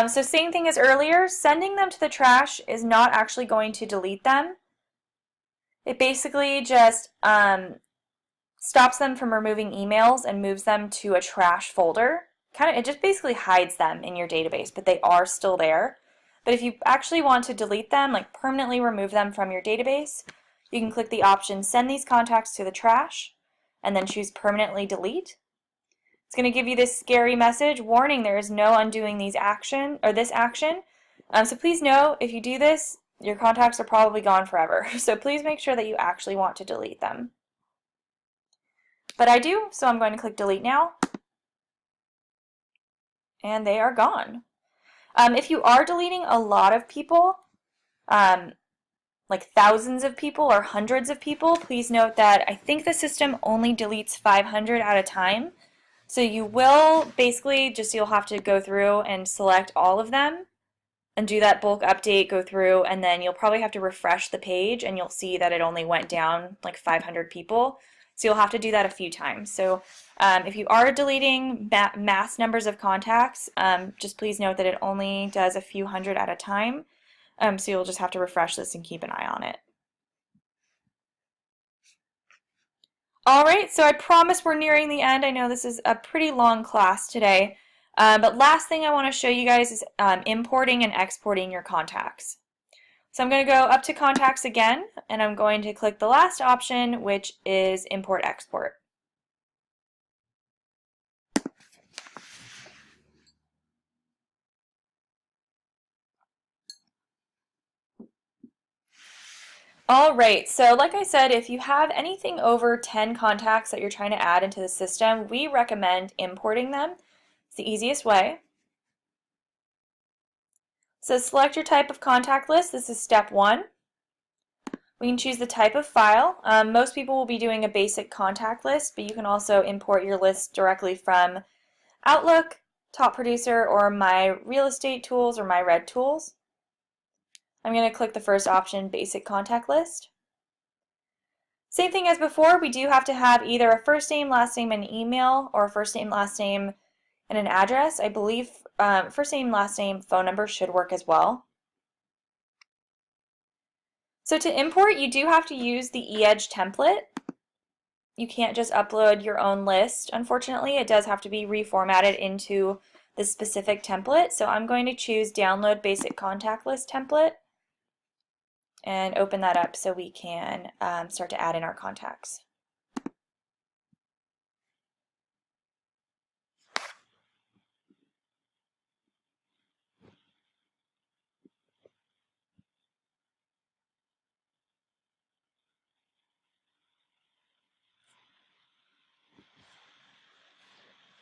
A: So same thing as earlier, sending them to the trash is not actually going to delete them. It basically just stops them from removing emails and moves them to a trash folder. it just basically hides them in your database, but they are still there. But if you actually want to delete them, like permanently remove them from your database, you can click the option Send these contacts to the trash, and then choose Permanently Delete. It's going to give you this scary message, warning there is no undoing this action. So please know, if you do this, your contacts are probably gone forever. So please make sure that you actually want to delete them. But I do, so I'm going to click Delete now. And they are gone. If you are deleting a lot of people, like thousands of people or hundreds of people, please note that I think the system only deletes 500 at a time. So you will basically you'll have to go through and select all of them and do that bulk update, go through, and then you'll probably have to refresh the page and you'll see that it only went down like 500 people. So you'll have to do that a few times. So if you are deleting mass numbers of contacts, just please note that it only does a few hundred at a time. So you'll just have to refresh this and keep an eye on it. Alright, so I promise we're nearing the end. I know this is a pretty long class today, but last thing I want to show you guys is importing and exporting your contacts. So I'm going to go up to Contacts again, and I'm going to click the last option, which is Import Export. Alright, so like I said, if you have anything over 10 contacts that you're trying to add into the system, we recommend importing them. It's the easiest way. So select your type of contact list. This is step 1. We can choose the type of file. Most people will be doing a basic contact list, but you can also import your list directly from Outlook, Top Producer, or My Real Estate Tools or My Red Tools. I'm going to click the first option, Basic Contact List. Same thing as before, we do have to have either a first name, last name, and email, or a first name, last name, and an address. I believe first name, last name, phone number should work as well. So to import, you do have to use the eEdge template. You can't just upload your own list. Unfortunately, it does have to be reformatted into the specific template. So I'm going to choose Download Basic Contact List Template and open that up so we can start to add in our contacts.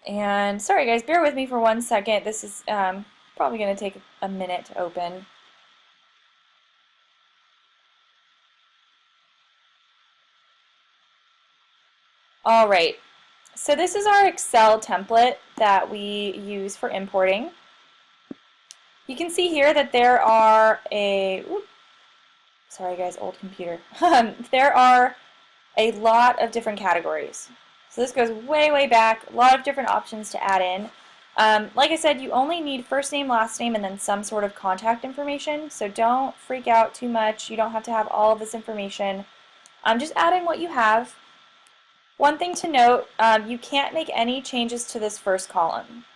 A: And sorry guys, bear with me for 1 second. This is probably going to take a minute to open. Alright, so this is our Excel template that we use for importing. You can see here that there are sorry guys, old computer. There are a lot of different categories. So this goes way, way back, a lot of different options to add in. Like I said, you only need first name, last name, and then some sort of contact information, so don't freak out too much. You don't have to have all of this information. Just add in what you have. One thing to note, you can't make any changes to this first column.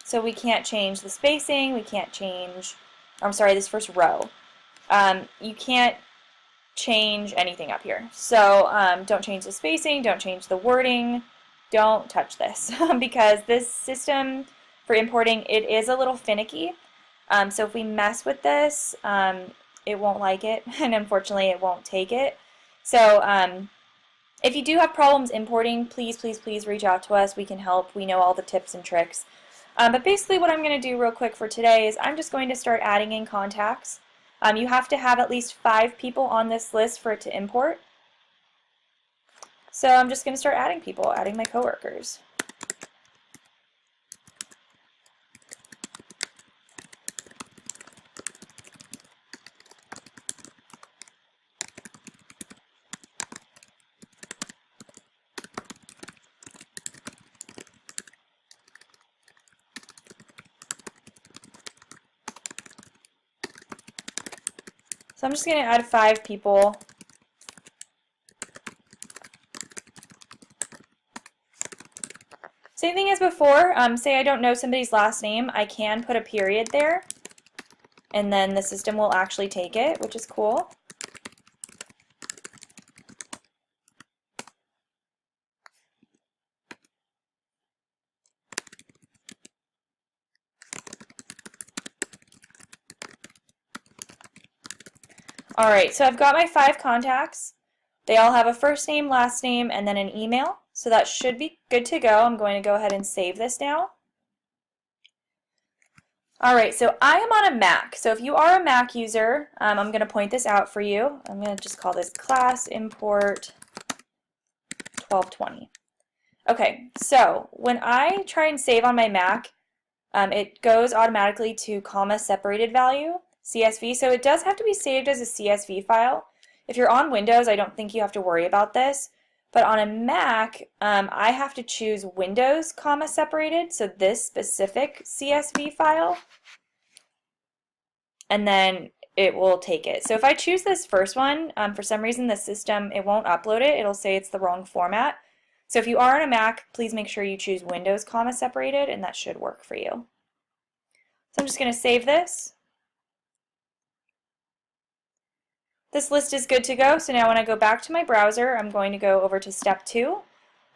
A: So we can't change the spacing, we can't change, this first row. You can't change anything up here. So don't change the spacing, don't change the wording, don't touch this because this system for importing, it is a little finicky. So if we mess with this, it won't like it, and unfortunately it won't take it. So if you do have problems importing, please, please, please reach out to us. We can help. We know all the tips and tricks. But basically what I'm going to do real quick for today is I'm just going to start adding in contacts. You have to have at least 5 people on this list for it to import. So I'm just going to start adding people, adding my coworkers. So I'm just going to add 5 people. Same thing as before. Say I don't know somebody's last name, I can put a period there, and then the system will actually take it, which is cool. Alright, so I've got my 5 contacts. They all have a first name, last name, and then an email. So that should be good to go. I'm going to go ahead and save this now. Alright, so I am on a Mac. So if you are a Mac user, I'm going to point this out for you. I'm going to just call this class import 1220. Okay, so when I try and save on my Mac, it goes automatically to comma separated value, CSV. So it does have to be saved as a CSV file. If you're on Windows, I don't think you have to worry about this. But on a Mac, I have to choose Windows, comma separated, so this specific CSV file, and then it will take it. So if I choose this first one, for some reason the system, it won't upload it. It'll say it's the wrong format. So if you are on a Mac, please make sure you choose Windows, comma separated, and that should work for you. So I'm just going to save this. This list is good to go, so now when I go back to my browser, I'm going to go over to step 2,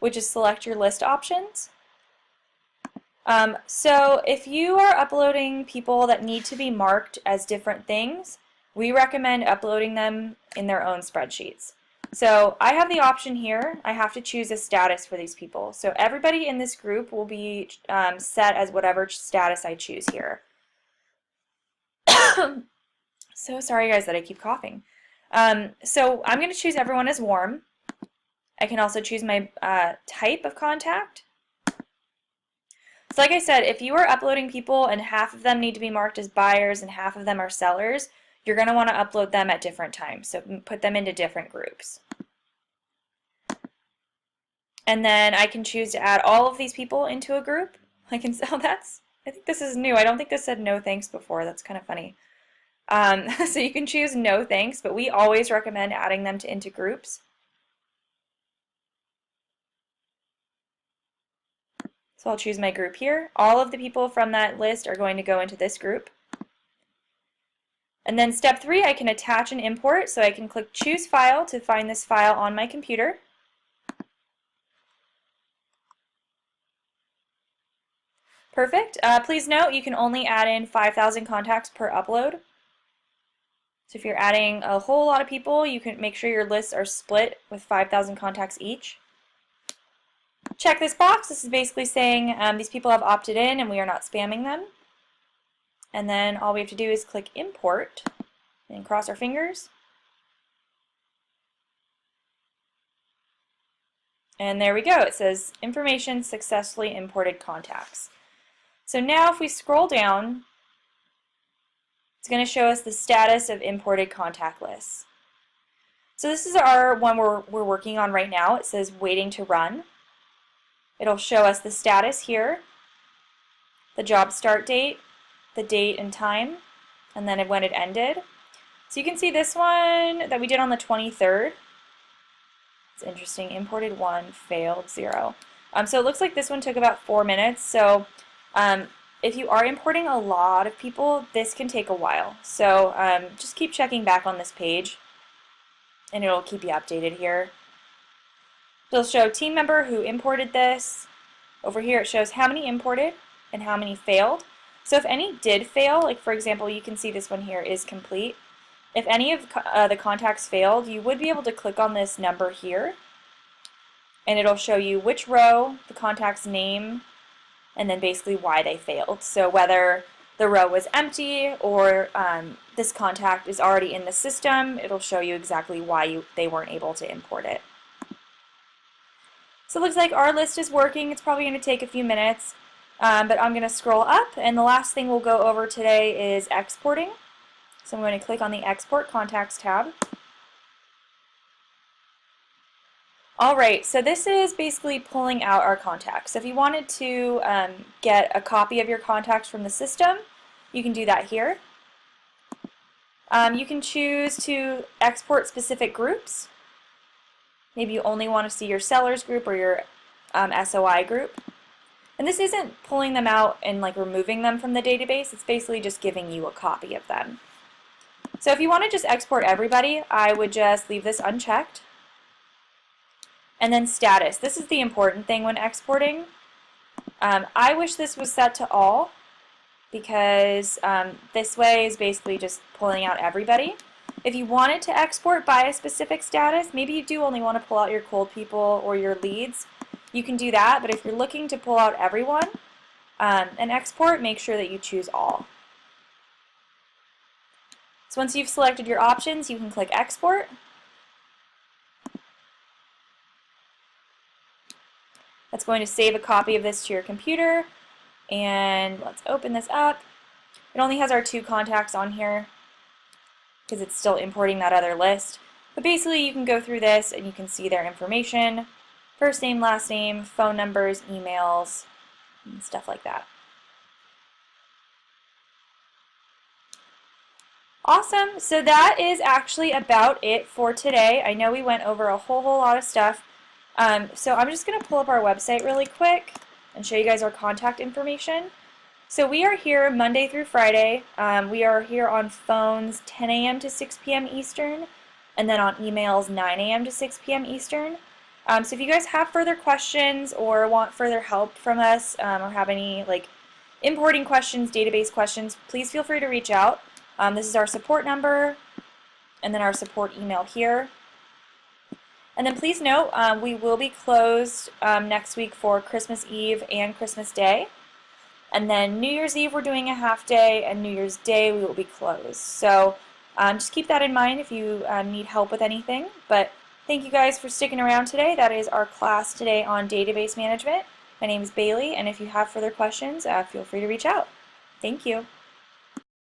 A: which is select your list options. So if you are uploading people that need to be marked as different things, we recommend uploading them in their own spreadsheets. So I have the option here. I have to choose a status for these people. So everybody in this group will be set as whatever status I choose here. So sorry guys that I keep coughing. So I'm going to choose everyone as warm. I can also choose my type of contact. So like I said, if you are uploading people and half of them need to be marked as buyers and half of them are sellers, you're going to want to upload them at different times. So put them into different groups. And then I can choose to add all of these people into a group. I think this is new. I don't think this said no thanks before. That's kind of funny. So you can choose no thanks, but we always recommend adding them into groups. So I'll choose my group here. All of the people from that list are going to go into this group. And then step 3, I can attach and import, so I can click choose file to find this file on my computer. Perfect. Please note you can only add in 5,000 contacts per upload. So if you're adding a whole lot of people, you can make sure your lists are split with 5,000 contacts each. Check this box. This is basically saying these people have opted in and we are not spamming them. And then all we have to do is click import and cross our fingers. And there we go. It says information successfully imported contacts. So now if we scroll down, it's going to show us the status of imported contact lists. So this is our one we're working on right now. It says waiting to run. It'll show us the status here, the job start date, the date and time, and then when it ended. So you can see this one that we did on the 23rd. It's interesting. Imported 1, failed 0. So it looks like this one took about 4 minutes. So if you are importing a lot of people, this can take a while. So just keep checking back on this page, and it'll keep you updated here. It'll show team member who imported this. Over here it shows how many imported and how many failed. So if any did fail, like for example, you can see this one here is complete. If any of the contacts failed, you would be able to click on this number here, and it'll show you which row, the contact's name, and then basically why they failed. So whether the row was empty or this contact is already in the system, it'll show you exactly why they weren't able to import it. So it looks like our list is working. It's probably going to take a few minutes, but I'm going to scroll up, and the last thing we'll go over today is exporting. So I'm going to click on the Export Contacts tab. Alright, so this is basically pulling out our contacts. So if you wanted to get a copy of your contacts from the system, you can do that here. You can choose to export specific groups. Maybe you only want to see your sellers group or your SOI group. And this isn't pulling them out and like removing them from the database, it's basically just giving you a copy of them. So if you want to just export everybody, I would just leave this unchecked. And then status. This is the important thing when exporting. I wish this was set to all because this way is basically just pulling out everybody. If you wanted to export by a specific status, maybe you do only want to pull out your cold people or your leads, you can do that, but if you're looking to pull out everyone and export, make sure that you choose all. So once you've selected your options, you can click export. That's going to save a copy of this to your computer, and let's open this up. It only has our 2 contacts on here because it's still importing that other list. But basically you can go through this and you can see their information, first name, last name, phone numbers, emails, and stuff like that. Awesome, so that is actually about it for today. I know we went over a whole lot of stuff. So I'm just going to pull up our website really quick and show you guys our contact information. So we are here Monday through Friday. We are here on phones 10 a.m. to 6 p.m. Eastern, and then on emails 9 a.m. to 6 p.m. Eastern. So if you guys have further questions or want further help from us or have any like importing questions, database questions, please feel free to reach out. This is our support number and then our support email here. And then please note, we will be closed next week for Christmas Eve and Christmas Day. And then New Year's Eve we're doing a half day, and New Year's Day we will be closed. So just keep that in mind if you need help with anything. But thank you guys for sticking around today. That is our class today on database management. My name is Bailey, and if you have further questions, feel free to reach out. Thank you.